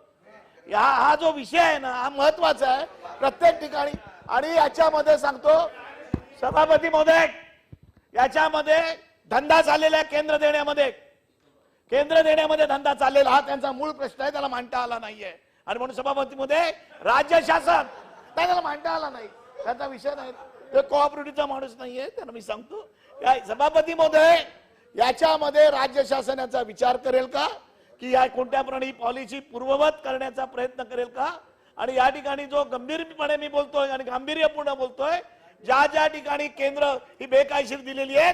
[SPEAKER 14] हा जो विषय आहे ना, हा महत्वाचा आहे प्रत्येक ठिकाणी. आणि याच्यामध्ये सांगतो सभापती महोदय, याच्यामध्ये धंदा चाललेला आहे. केंद्र देण्यामध्ये धंदा चाललेला, हा त्यांचा मूळ प्रश्न आहे, त्याला मांडता आला नाहीये. आणि म्हणून सभापती महोदय, राज्य शासन त्याला मांडता आला नाही, त्याचा विषय नाही. ते कोऑपरेटिव्हचा माणूस नाहीये, त्यांना मी सांगतो. सभापती महोदय, याच्यामध्ये राज्य शासन याचा विचार करेल का की या कोणत्या प्रमाणे पॉलिसी पूर्ववत करण्याचा प्रयत्न करेल का? आणि या ठिकाणी जो गंभीरपणे मी बोलतोय आणि गांभीर्यपूर्ण बोलतोय, ज्या ठिकाणी केंद्र ही बेकायदेशीर दिलेली आहे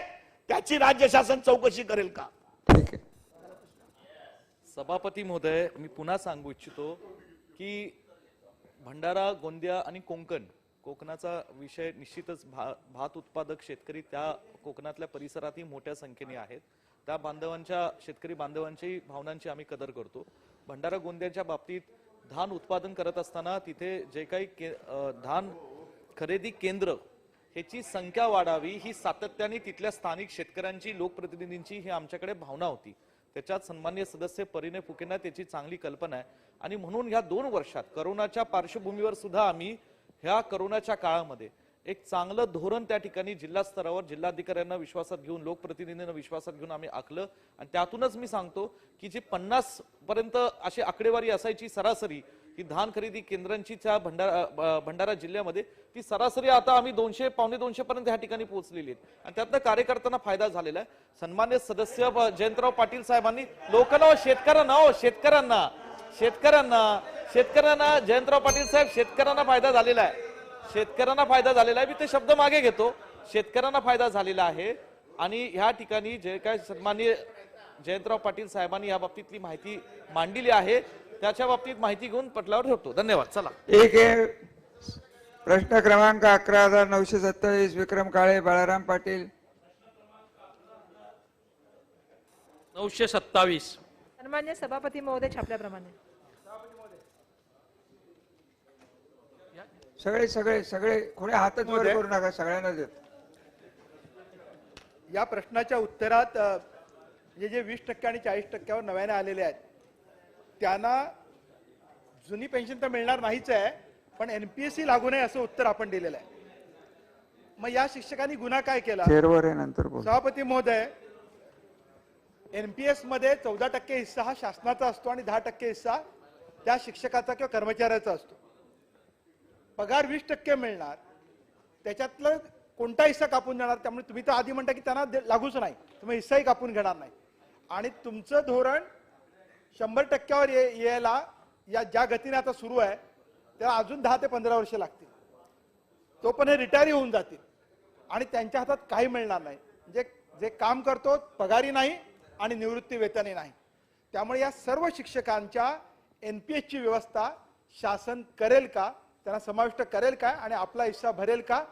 [SPEAKER 14] त्याची राज्य शासन चौकशी करेल का?
[SPEAKER 1] ठीक आहे.
[SPEAKER 3] सभापती महोदय, मी पुन्हा सांगू इच्छितो की भंडारा, गोंदिया आणि कोकणाचा विषय निश्चितच भात उत्पादक शेतकरी त्या कोकणातल्या परिसरातही मोठ्या संख्येने आहेत. त्या बांधवांच्या, शेतकरी बांधवांची भावनांची आम्ही कदर करतो. भंडारा गोंदियाच्या बाबतीत धान उत्पादन करत असताना तिथे जे काही धान खरेदी केंद्र ह्याची संख्या वाढावी ही सातत्याने तिथल्या स्थानिक शेतकऱ्यांची, लोकप्रतिनिधींची ही आमच्याकडे भावना होती. त्याच्यात सन्माननीय सदस्य परिणय फुकेंना त्याची चांगली कल्पना आहे. आणि म्हणून ह्या 2 वर्षात करोनाच्या पार्श्वभूमीवर सुद्धा आम्ही ह्या करोनाच्या काळामध्ये एक चांगलं धोरण त्या ठिकाणी जिल्हा स्तरावर जिल्हाधिकाऱ्यांना विश्वासात घेऊन, लोकप्रतिनिधींना विश्वासात घेऊन आम्ही आखलं. आणि त्यातूनच मी सांगतो की जी 50 पर्यंत अशी आकडेवारी असायची सरासरी ही धान खरेदी केंद्रांची त्या भंडारा जिल्ह्यामध्ये, ती सरासरी आता आम्ही 200, पावणे 200 पर्यंत ह्या ठिकाणी पोहोचलेली आहेत. आणि त्यातनं कार्यकर्त्यांना फायदा झालेला आहे. सन्मान्य सदस्य जयंतराव पाटील साहेबांनी लोकांना, शेतकऱ्यांना जयंतराव पाटील साहेब, शेतकऱ्यांना फायदा झालेला आहे. मी ते शब्द मागे घेतो. शेतकऱ्यांना फायदा झालेला आहे. आणि ह्या ठिकाणी जे काय सन्माननीय जयंतराव पाटील साहेबांनी या बाबतीतली माहिती मांडलेली आहे त्याच्या बाबतीत माहिती घेऊन पटलावर ठेवतो. धन्यवाद. चला,
[SPEAKER 1] एक आहे प्रश्न क्रमांक 11,927 विक्रम काळे, बाळाराम पाटील.
[SPEAKER 15] 927.
[SPEAKER 10] सन्मान्य सभापती महोदय, छापल्याप्रमाणे
[SPEAKER 1] सगळे कोणी हातच वर करू नका, सगळ्यांना देत.
[SPEAKER 16] या प्रश्नाच्या उत्तरात जे 20% आणि 40% नव्याने आलेले आहेत त्यांना जुनी पेन्शन तर मिळणार नाहीच आहे, पण NPSC लागू नये असं उत्तर आपण दिलेलं आहे. मग या शिक्षकांनी गुन्हा काय केला?
[SPEAKER 1] चेअरवर आहे, नंतर बोल.
[SPEAKER 16] सभापती महोदय, एनपीएस मध्ये 14% हिस्सा हा शासनाचा असतो आणि 10% हिस्सा त्या शिक्षकाचा किंवा कर्मचाऱ्याचा असतो. पगार 20% मिळणार, त्याच्यातलं कोणता हिस्सा कापून जाणार? त्यामुळे तुम्ही तर आधी म्हणता की त्यांना लागूच नाही, तुम्ही हिस्साही कापून घेणार नाही. आणि तुमचं धोरण 100% यायला या ज्या गतीने आता सुरू आहे त्याला अजून 10 ते 15 वर्ष लागतील. तो पण हे रिटायर होऊन जातील आणि त्यांच्या हातात काही मिळणार नाही. म्हणजे जे काम करतो पगारी नाही आणि निवृत्ती वेतनही नाही. त्यामुळे या सर्व शिक्षकांच्या एनपीएसची व्यवस्था शासन करेल का, त्यांना समाविष्ट करेल का आणि आपला हिस्सा भरेल का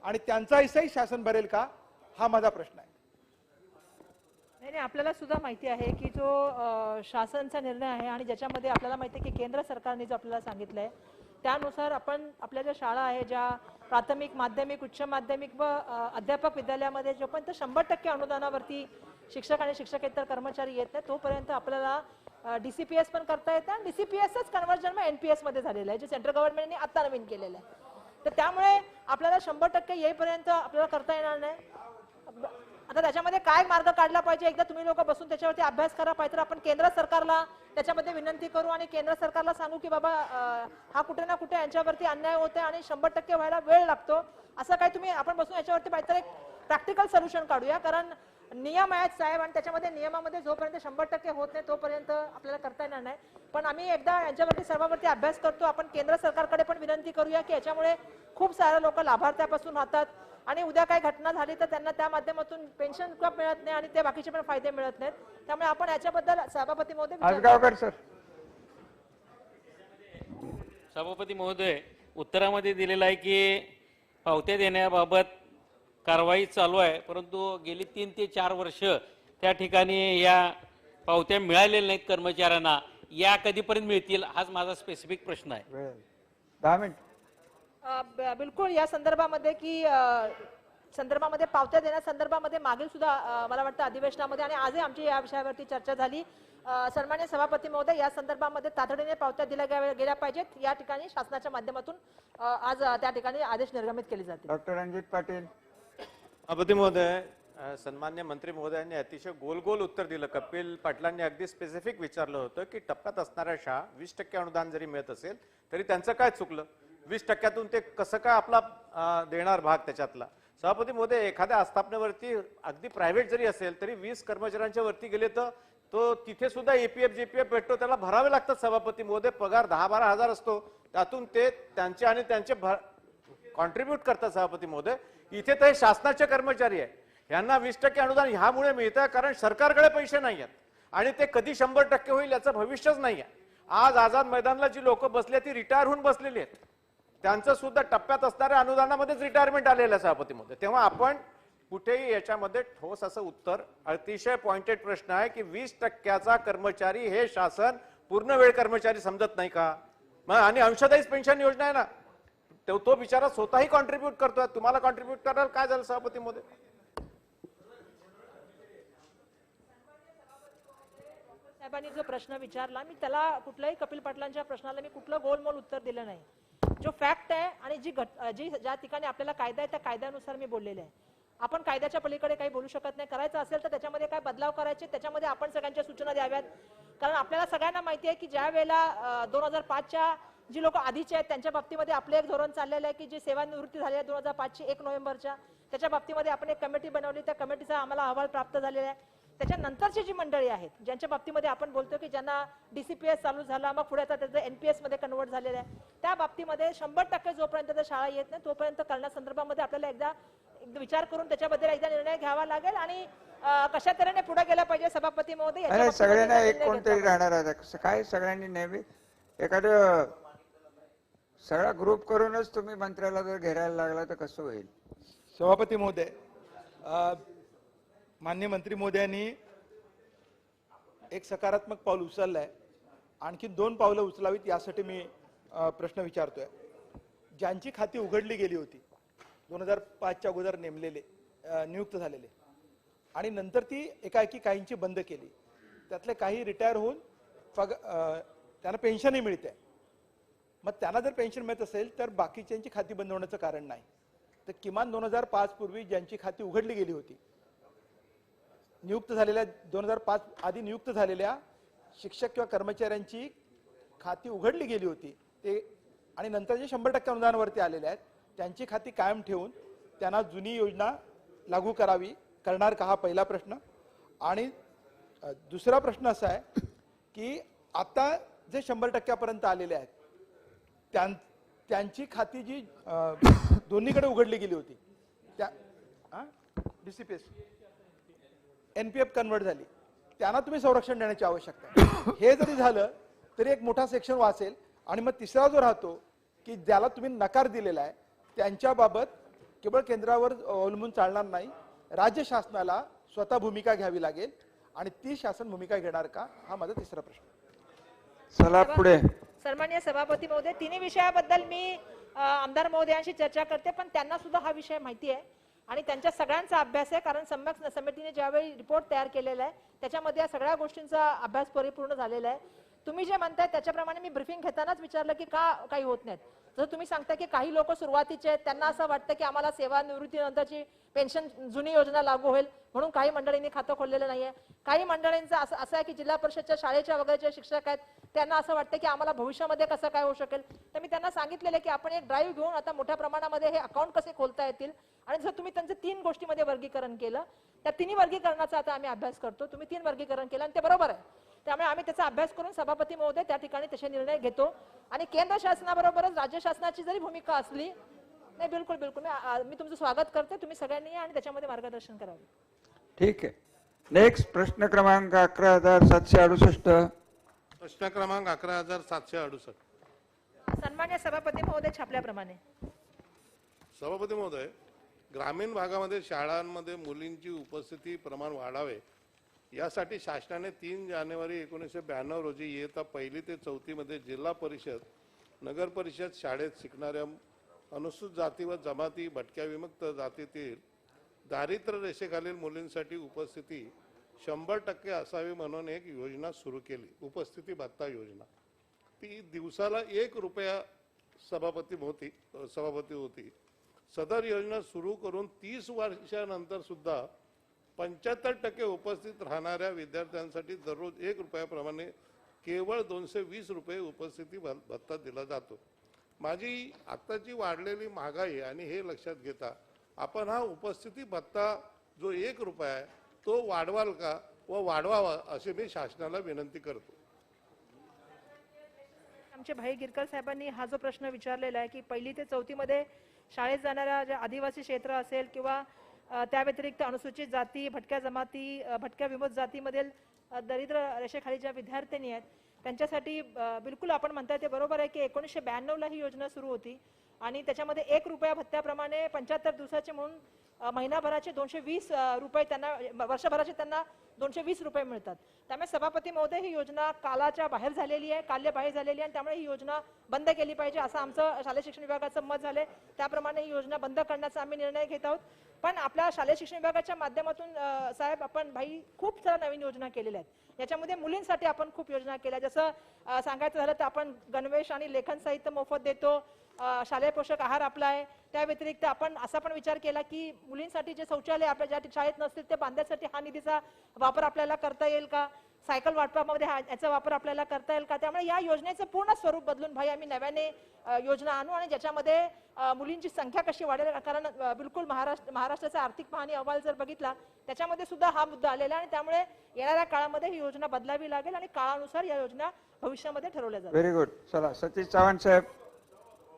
[SPEAKER 16] आणि त्यांचा हिस्साही शासन भरेल का, हा माझा प्रश्न आहे.
[SPEAKER 10] नाही नाही, आपल्याला सुद्धा माहिती आहे की जो शासनचा निर्णय आहे आणि ज्याच्यामध्ये आपल्याला माहिती आहे की केंद्र सरकारने जो आपल्याला सांगितलंय त्यानुसार आपण आपल्या ज्या शाळा आहे, ज्या प्राथमिक, माध्यमिक, उच्च माध्यमिक व अध्यापक विद्यालयामध्ये जोपर्यंत 100% अनुदानावरती शिक्षक आणि शिक्षकेतर कर्मचारी येत नाही तोपर्यंत आपल्याला डीसीपीएस पण करता येतं आणि डीसीपीएसच कन्व्हर्जन मग एनपीएस मध्ये झालेलं आहे, जे सेंट्रल गव्हर्नमेंटने आता नवीन केलेलं आहे. तर त्यामुळे आपल्याला 100% येईपर्यंत आपल्याला करता येणार नाही. आता त्याच्यामध्ये काय मार्ग काढला पाहिजे, एकदा तुम्ही लोक बसून त्याच्यावरती अभ्यास करा. पाहिजे तर आपण केंद्र सरकारला त्याच्यामध्ये विनंती करू आणि केंद्र सरकारला सांगू की बाबा हा कुठे ना कुठे यांच्यावरती अन्याय होते आणि 100% व्हायला वेळ लागतो. असं काय तुम्ही आपण बसून याच्यावरती पाहिजे एक प्रॅक्टिकल सोल्युशन काढूया. कारण नियम आहेत साहेब आणि त्याच्यामध्ये नियमामध्ये जोपर्यंत 100% होत नाही तोपर्यंत आपल्याला करता येणार नाही. पण आम्ही एकदा यांच्यावरती सर्वांवरती अभ्यास करतो. आपण केंद्र सरकारकडे पण विनंती करूया की याच्यामुळे खूप सारे लोक लाभार्थ्यापासून राहतात आणि उद्या काही घटना झाली तर त्यांना त्या माध्यमातून पेन्शन क्लब मिळत नाही आणि ते बाकीचे पण फायदे मिळत नाहीत. त्यामुळे आपण याच्याबद्दल सभापती महोदय
[SPEAKER 1] आजगावकर सर.
[SPEAKER 15] सभापती महोदय, उत्तरामध्ये दिलेलं आहे की पावत्या देण्याबाबत कारवाई चालू आहे, परंतु गेली 3 ते 4 वर्ष त्या ठिकाणी या पावत्या मिळालेल्या नाहीत कर्मचाऱ्यांना. या कधीपर्यंत मिळतील हाच माझा स्पेसिफिक प्रश्न आहे.
[SPEAKER 1] 10 मिनिट.
[SPEAKER 10] बिलकुल या संदर्भामध्ये की संदर्भामध्ये पावत्या देण्यासंदर्भामध्ये मागील सुद्धा मला वाटतं अधिवेशनामध्ये आणि आजही आमची या विषयावरती चर्चा झाली. सन्माननीय सभापती महोदय, या संदर्भामध्ये तातडीने पावत्या दिल्या गेल्या पाहिजेत. या ठिकाणी शासनाच्या माध्यमातून आज त्या ठिकाणी आदेश निर्गमित केले जातील.
[SPEAKER 1] डॉक्टर रणजित पाटील.
[SPEAKER 8] सभापती महोदय, सन्मान्य मंत्री महोदयांनी अतिशय गोल गोल उत्तर दिलं. कपिल पाटलांनी अगदी स्पेसिफिक विचारलं होतं की टप्प्यात असणाऱ्या शाळा 20% अनुदान जरी मिळत असेल तरी त्यांचं काय चुकलं, 20%तून ते कसं काय आपला देणार भाग त्याच्यातला. सभापती महोदय, एखाद्या आस्थापनेवरती अगदी प्रायव्हेट जरी असेल तरी 20 कर्मचाऱ्यांच्या वरती गेले तर तो तिथे सुद्धा एपीएफ जेपीएफ भेटतो, त्याला भरावे लागतात. सभापती महोदय, पगार 10-12 हजार असतो, त्यातून ते त्यांचे आणि त्यांचे कॉन्ट्रीब्यूट करतात. सभापती महोदय, इथे तर हे शासनाचे कर्मचारी आहे, यांना 20% अनुदान ह्यामुळे मिळतं कारण सरकारकडे पैसे नाही आहेत आणि ते कधी 100% होईल याचं भविष्यच नाही आहे. आज आझाद मैदानला जी लोक बसली ती रिटायर होऊन बसलेली आहेत, त्यांचं सुद्धा टप्प्यात असणाऱ्या अनुदानामध्येच रिटायरमेंट आलेलं आहे. सभापती महोदय, तेव्हा आपण कुठेही याच्यामध्ये ठोस असं उत्तर, अतिशय पॉइंटेड प्रश्न आहे की 20%चा कर्मचारी हे शासन पूर्ण वेळ कर्मचारी समजत नाही का? आणि अंशदायी पेन्शन योजना आहे ना, तो बिचारा स्वतःही कॉन्ट्रीब्यूट करतोय, तुम्हाला कॉन्ट्रीब्यूट करायला काय झालं? सभापती महोदय,
[SPEAKER 10] साहेबांनी जो प्रश्न विचारला मी त्याला कुठल्याही कपिल पाटलांच्या प्रश्नाला मी कुठलं गोलमोल उत्तर दिलं नाही. जो फॅक्ट आहे आणि ज्या ठिकाणी आपल्याला कायदा आहे त्या कायद्यानुसार मी बोललेले आहे. आपण कायद्याच्या पलीकडे काही बोलू शकत नाही. करायचं असेल तर त्याच्यामध्ये काय बदलाव करायचे त्याच्यामध्ये आपण सगळ्यांच्या सूचना द्याव्यात. कारण आपल्याला सगळ्यांना माहिती आहे की ज्या वेळेला 2005च्या जी लोक आधीचे आहेत त्यांच्या बाबतीमध्ये आपलं एक धोरण चाललेलं आहे की जी सेवानिवृत्ती झाली आहे 2005ची 1 नोव्हेंबरच्या, त्याच्या बाबतीमध्ये आपण एक कमिटी बनवली. त्या कमिटीचा आम्हाला अहवाल प्राप्त झालेला आहे. त्याच्यानंतरची जी मंडळी आहेत ज्यांच्या बाबतीमध्ये आपण बोलतो की ज्यांना डीसीपीएस चालू झाला, मग पुढे आता त्याचं एनपीएस मध्ये कन्वर्ट झालेलं आहे, त्या बाबतीमध्ये 100% जोपर्यंत शाळा येत नाही तोपर्यंत करण्यासंदर्भामध्ये आपल्याला एकदा विचार करून त्याच्याबद्दल एकदा निर्णय घ्यावा लागेल आणि कशा तऱ्हेने पुढे गेला पाहिजे. सभापती महोदय,
[SPEAKER 1] सगळ्यांना एक कोणतरी राहणार आहे काय? सगळ्यांनी नेहमी एखादं सगळा ग्रुप करूनच तुम्ही मंत्र्याला जर घेरायला लागला तर कसं होईल?
[SPEAKER 16] सभापती महोदय, माननीय मंत्री महोदयांनी एक सकारात्मक पाऊल उचललंय, आणखी 2 पावलं उचलावीत यासाठी मी प्रश्न विचारतोय. ज्यांची खाती उघडली गेली होती 2005च्या अगोदर नेमलेले नियुक्त झालेले आणि नंतर ती एकाएकी काहींची बंद केली, त्यातले काही रिटायर होऊन त्यांना पेन्शनही मिळते. मग त्यांना जर पेन्शन मिळत असेल तर बाकीच्यांची खाती बंद होण्याचं कारण नाही. तर किमान 2005 पूर्वी ज्यांची खाती उघडली गेली होती, नियुक्त झालेल्या 2005 आधी नियुक्त झालेल्या शिक्षक किंवा कर्मचाऱ्यांची खाती उघडली गेली होती ते, आणि नंतर जे 100% अनुदानावरती आलेले आहेत त्यांची खाती कायम ठेवून त्यांना जुनी योजना लागू करणार का, हा पहिला प्रश्न. आणि दुसरा प्रश्न असा आहे की आता जे 100% पर्यंत आलेले आहेत त्यांची खाती जी दोन्हीकडे उघडली गेली होती त्या डीसीपीएस एनपीएफ कन्वर्ट झाली, त्यांना तुम्ही संरक्षण देण्याची आवश्यकता आहे. हे जरी झालं तरी एक मोठा सेक्शन वाचेल. आणि मग तिसरा जो राहतो की ज्याला तुम्ही नकार दिलेला आहे त्यांच्याबाबत केवळ केंद्रावर अवलंबून चालणार नाही, राज्य शासनाला स्वतः भूमिका घ्यावी लागेल. आणि ती शासन भूमिका घेणार का, हा माझा तिसरा प्रश्न.
[SPEAKER 1] चला पुढे.
[SPEAKER 10] सन्माननीय सभापती महोदय, तिन्ही विषयाबद्दल मी आमदार महोदयांशी चर्चा करते, पण त्यांना सुद्धा हा विषय माहिती आहे आणि त्यांच्या सगळ्यांचा अभ्यास आहे. कारण सम्यक समितीने ज्यावेळी रिपोर्ट तयार केलेला आहे त्याच्यामध्ये या सगळ्या गोष्टींचा अभ्यास परिपूर्ण झालेला आहे. तुम्ही जे म्हणताय त्याच्याप्रमाणे मी ब्रीफिंग घेतानाच विचारलं की का काही होत नाहीत. जसं तुम्ही सांगता की काही लोक सुरुवातीचे आहेत, त्यांना असं वाटतं की आम्हाला सेवानिवृत्तीनंतरची पेन्शन जुनी योजना लागू होईल म्हणून काही मंडळींनी खातं खोललेलं नाहीये. काही मंडळींचं असं आहे की जिल्हा परिषदच्या शाळेच्या वगैरे शिक्षक आहेत त्यांना असं वाटतं की आम्हाला भविष्यामध्ये कसं काय होऊ शकेल. तर मी त्यांना सांगितलेलं की आपण एक ड्राईव्ह घेऊन आता मोठ्या प्रमाणामध्ये हे अकाउंट कसे खोलता येतील, आणि जर तुम्ही त्यांचं 3 गोष्टीमध्ये वर्गीकरण केलं, त्या तिन्ही वर्गीकरणाचा आता आम्ही अभ्यास करतो. तुम्ही 3 वर्गीकरण केलं आणि ते बरोबर आहे. त्यामुळे आम्ही त्याचा अभ्यास करून सभापती महोदय त्या ठिकाणी तसे निर्णय घेतो. आणि केंद्र शासनाबरोबरच राज्य शासनाची जरी भूमिका असली, नाही बिलकुल बिलकुल मी तुमचं स्वागत करते. तुम्ही सगळ्यांनी आणि त्याच्यामध्ये मार्गदर्शन करावे.
[SPEAKER 1] ठीक आहे. नेक्स्ट प्रश्न क्रमांक 11,768.
[SPEAKER 5] प्रश्न क्रमांक 11,768.
[SPEAKER 10] सन्मान्य सभापती महोदय, छापल्याप्रमाणे.
[SPEAKER 5] सभापती महोदय, ग्रामीण भागामध्ये शाळांमध्ये मुलींची उपस्थिती प्रमाण वाढावे यासाठी शासनाने 3 जानेवारी 1992 रोजी इयत्ता 1ली ते 4थी मध्ये जिल्हा परिषद, नगर परिषद शाळेत शिकणाऱ्या अनुसूचित जाती व जमाती, भटक्या विमुक्त जातीतील दारिद्र्य रेषेखालील मुलींसाठी उपस्थिती 100% असावी म्हणून एक योजना सुरू केली, उपस्थिती भत्ता योजना. ती दिवसाला 1 रुपया सभापती होती. सदर योजना सुरू करून 30 वर्षानंतर सुद्धा 75% उपस्थित राहणाऱ्या विद्यार्थ्यांसाठी दररोज 1 रुपयाप्रमाणे केवळ 220 रुपये उपस्थिती भत्ता दिला जातो. माझी आत्ताची वाढलेली महागाई आणि हे लक्षात घेता आपण हा उपस्थिती भत्ता जो 1 रुपया आहे तो वाढवाल का व वाढवावा अशी मी शासनाला विनंती करतो.
[SPEAKER 10] आमचे भाई गिरकर साहेबांनी हा जो प्रश्न विचारलेला आहे की 1ली ते 4थी मध्ये शाळेत जाणाऱ्या ज्या आदिवासी क्षेत्र असेल किंवा त्या व्यतिरिक्त अनुसूचित जाती, भटक्या जमाती, भटक्या विमुक्त जातीमधील दरिद्र रेषेखाली ज्या विद्यार्थिनी आहेत त्यांच्यासाठी बिलकुल आपण म्हणताय ते बरोबर आहे की 1992ला ही योजना सुरू होती आणि त्याच्यामध्ये 1 रुपया भत्त्याप्रमाणे 75 दिवसाचे म्हणून महिनाभराचे 220 रुपये त्यांना, वर्षभराचे त्यांना 220 रुपये मिळतात. त्यामुळे सभापती महोदय ही योजना कालाच्या बाहेर झालेली आहे, काल्यबाह्य झालेली आहे आणि त्यामुळे ही योजना बंद केली पाहिजे असं आमचं शालेय शिक्षण विभागाचं मत झालंय. त्याप्रमाणे ही योजना बंद करण्याचा आम्ही निर्णय घेत आहोत. पण आपल्या शालेय शिक्षण विभागाच्या माध्यमातून साहेब आपण भाई खूप साऱ्या नवीन योजना केलेल्या आहेत. याच्यामध्ये मुलींसाठी आपण खूप योजना केल्या. जसं सांगायचं झालं तर आपण गणवेश आणि लेखन साहित्य मोफत देतो, शालेय पोषक आहार आपला आहे. त्या व्यतिरिक्त आपण असा पण विचार केला की मुलींसाठी जे शौचालय आपल्या ज्या शाळेत नसतील ते बांधण्यासाठी हा निधीचा वापर आपल्याला करता येईल का, सायकल वाटपामध्ये याचा वापर आपल्याला करता येईल का. त्यामुळे या योजनेचं पूर्ण स्वरूप बदलून भाई आम्ही नव्याने योजना आणू आणि ज्याच्यामध्ये मुलींची संख्या कशी वाढेल. कारण बिलकुल महाराष्ट्राचा आर्थिक पाहणी अहवाल जर बघितला त्याच्यामध्ये सुद्धा हा मुद्दा आलेला आहे आणि त्यामुळे येणाऱ्या काळामध्ये ही योजना बदलावी लागेल आणि काळानुसार या योजना भविष्यामध्ये ठरवल्या जातील.
[SPEAKER 1] Very good. चला सतीश चव्हाण साहेब.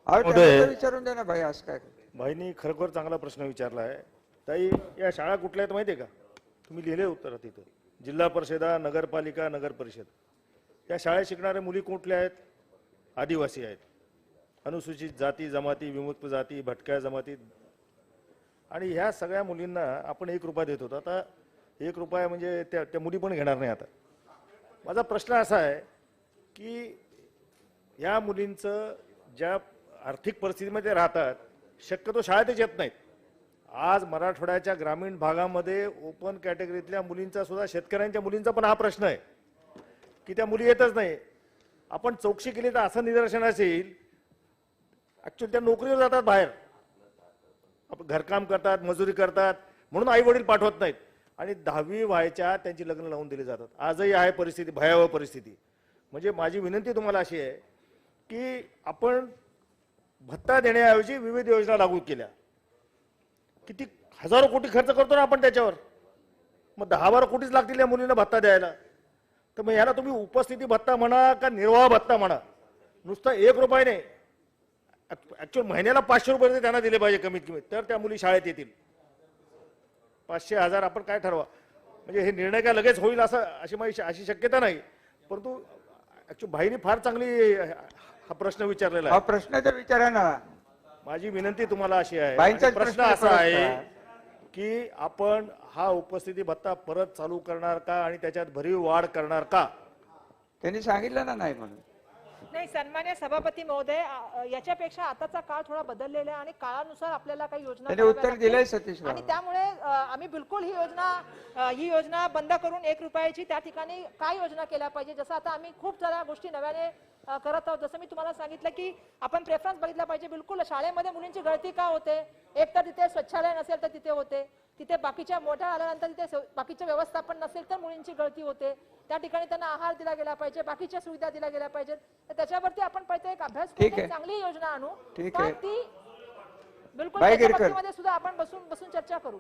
[SPEAKER 1] विचारून द्या ना भाई. आज काय
[SPEAKER 6] भाईनी खरोखर चांगला प्रश्न विचारला आहे. ताई, या शाळा कुठल्या आहेत माहिती आहे का? तुम्ही लिहिले उत्तर तिथं. जिल्हा परिषदा, नगरपालिका, नगर परिषद. या शाळेत शिकणाऱ्या मुली कुठल्या आहेत? आदिवासी आहेत, अनुसूचित जाती, जमाती, विमुक्त जाती, भटक्या जमाती. आणि ह्या सगळ्या मुलींना आपण 1 रुपया देत होतो. आता 1 रुपया म्हणजे त्या मुली पण घेणार नाही. आता माझा प्रश्न असा आहे की या मुलींचं ज्या आर्थिक परिस्थितीमध्ये राहतात शक्यतो शाळेतच येत नाहीत. आज मराठवाड्याच्या ग्रामीण भागामध्ये ओपन कॅटेगरीतल्या मुलींचा सुद्धा, शेतकऱ्यांच्या मुलींचा पण हा प्रश्न आहे की त्या मुली येतच नाही. आपण चौकशी केली तर असं निदर्शनास येईल ऍक्च्युअली त्या नोकरीवर जातात बाहेर. घरकाम करतात, मजुरी करतात, म्हणून आई वडील पाठवत नाहीत आणि 10वी व्हायच्या त्यांची लग्न लावून दिली जातात. आजही आहे परिस्थिती, भयावह परिस्थिती. म्हणजे माझी विनंती तुम्हाला अशी आहे की आपण भत्ता देण्याऐवजी विविध योजना लागू केल्या. किती हजारो कोटी खर्च करतो ना आपण त्याच्यावर, मग 10-12 कोटीच लागतील या मुलींना भत्ता द्यायला. तर मग याला तुम्ही उपस्थिती भत्ता म्हणा का निर्वाह भत्ता म्हणा, नुसतं 1 रुपया नाही, ऍक्च्युअल महिन्याला 500 रुपये त्यांना दिले पाहिजे कमीत कमी, तर त्या मुली शाळेत येतील. 500-1000 आपण काय ठरवा, म्हणजे हे निर्णय काय लगेच होईल अशी शक्यता नाही. परंतु ऍक्च्युअली भाईनी फार चांगली हा प्रश्न विचारलेला आहे.
[SPEAKER 1] हा प्रश्न तर विचारा ना.
[SPEAKER 6] माझी विनंती तुम्हाला अशी आहे,
[SPEAKER 1] बाईंचाच
[SPEAKER 6] आणि प्रश्न
[SPEAKER 1] प्रश्न
[SPEAKER 6] असा आहे
[SPEAKER 1] परत
[SPEAKER 6] की आपण हा उपस्थिती भत्ता परत चालू करणार का आणि त्याच्यात भरीव वाढ करणार का?
[SPEAKER 1] त्यांनी सांगितलं ना नाही म्हणून.
[SPEAKER 10] नाही, सन्मान्य सभापती महोदय, याच्यापेक्षा आताचा काळ थोडा बदललेला आहे आणि काळानुसार आपल्याला काही योजना
[SPEAKER 1] त्याने
[SPEAKER 10] कराव्या
[SPEAKER 1] उत्तर
[SPEAKER 10] लागतील.
[SPEAKER 1] दिलंय सतीश
[SPEAKER 10] आणि
[SPEAKER 1] बाबा.
[SPEAKER 10] त्यामुळे आम्ही बिलकुल ही योजना बंद करून 1 रुपयाची त्या ठिकाणी काय योजना केल्या पाहिजे, जसं आता आम्ही खूप साऱ्या गोष्टी नव्याने करत आहोत. जसं मी तुम्हाला सांगितलं की आपण प्रेफरन्स बघितला पाहिजे. बिलकुल शाळेमध्ये मुलींची गळती का होते, एक तर तिथे स्वच्छालय नसेल तर तिथे होते, तिथे बाकीच्या मोठ्या आल्यानंतर तिथे बाकीचे व्यवस्थापन नसेल तर मुलींची गळती होते. त्या ठिकाणी त्यांना आहार दिला गेला पाहिजे, बाकीच्या सुविधा दिल्या गेल्या पाहिजेत. तर त्याच्यावरती आपण पाहिजे एक अभ्यास
[SPEAKER 1] ठीक
[SPEAKER 10] करून
[SPEAKER 1] आहे.
[SPEAKER 10] एक चांगली योजना आणू.
[SPEAKER 1] ठीक
[SPEAKER 10] पण
[SPEAKER 1] आहे.
[SPEAKER 10] ती बिलकुल
[SPEAKER 1] बाई
[SPEAKER 10] त्याच्या
[SPEAKER 1] गिरकर.
[SPEAKER 10] बाबतीमध्ये सुद्धा आपण बसून चर्चा करू.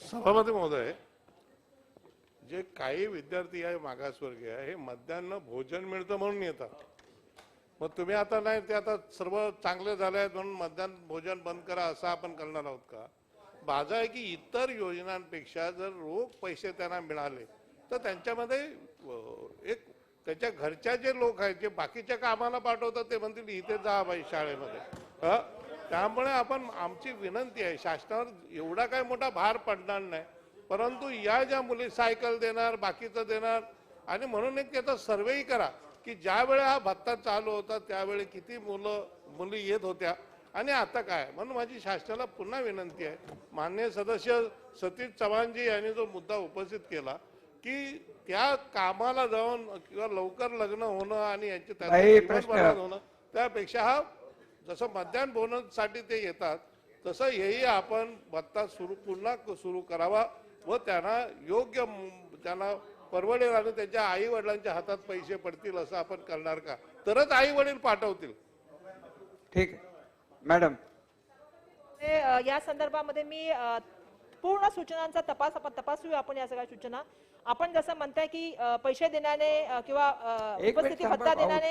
[SPEAKER 5] सभापती महोदय, जे काही विद्यार्थी आहे मागासवर्गीय आहे, हे मध्यान्ह भोजन मिळतं म्हणून येतात. मग तुम्ही आता नाही ते आता सर्व चांगले झाले आहेत म्हणून मध्यान्ह भोजन बंद करा असं आपण करणार आहोत का? माझं आहे की इतर योजनांपेक्षा जर रोख पैसे त्यांना मिळाले तर त्यांच्यामध्ये एक त्याच्या घरच्या जे लोक आहेत जे बाकीच्या कामाला पाठवतात ते म्हणतील इथे जा बाई शाळेमध्ये. त्यामुळे आपण आमची विनंती आहे, शासनावर एवढा काय मोठा भार पडणार नाही, परंतु या ज्या मुली सायकल देणार, बाकीचं देणार, आणि म्हणून एक त्याचा सर्वेही करा की ज्या वेळेला हा भत्ता चालू होता त्यावेळी किती मुली येत होत्या आणि आता काय. म्हणून माझी शासनाला पुन्हा विनंती आहे, माननीय सदस्य सतीश चव्हाणजी यांनी जो मुद्दा उपस्थित केला की त्या कामाला जाऊन किंवा लवकर लग्न होणं आणि यांचे बर्बाद होणं, त्यापेक्षा हा जसं मध्यान्ह भोजनासाठी ते येतात तसं हेही आपण भत्ता पुन्हा सुरू करावा व त्यांना योग्य त्यांना परवडेल आणि त्यांच्या आई वडिलांच्या हातात पैसे पडतील असं आपण करणार का? तरच आई वडील पाठवतील.
[SPEAKER 1] ठीक आहे मॅडम.
[SPEAKER 10] या संदर्भामध्ये मी पूर्ण सूचनांचा तपासू आपण या सगळ्या सूचना. आपण जसं म्हणताय की पैसे देण्याने किंवा उपस्थिती भत्ता देण्याने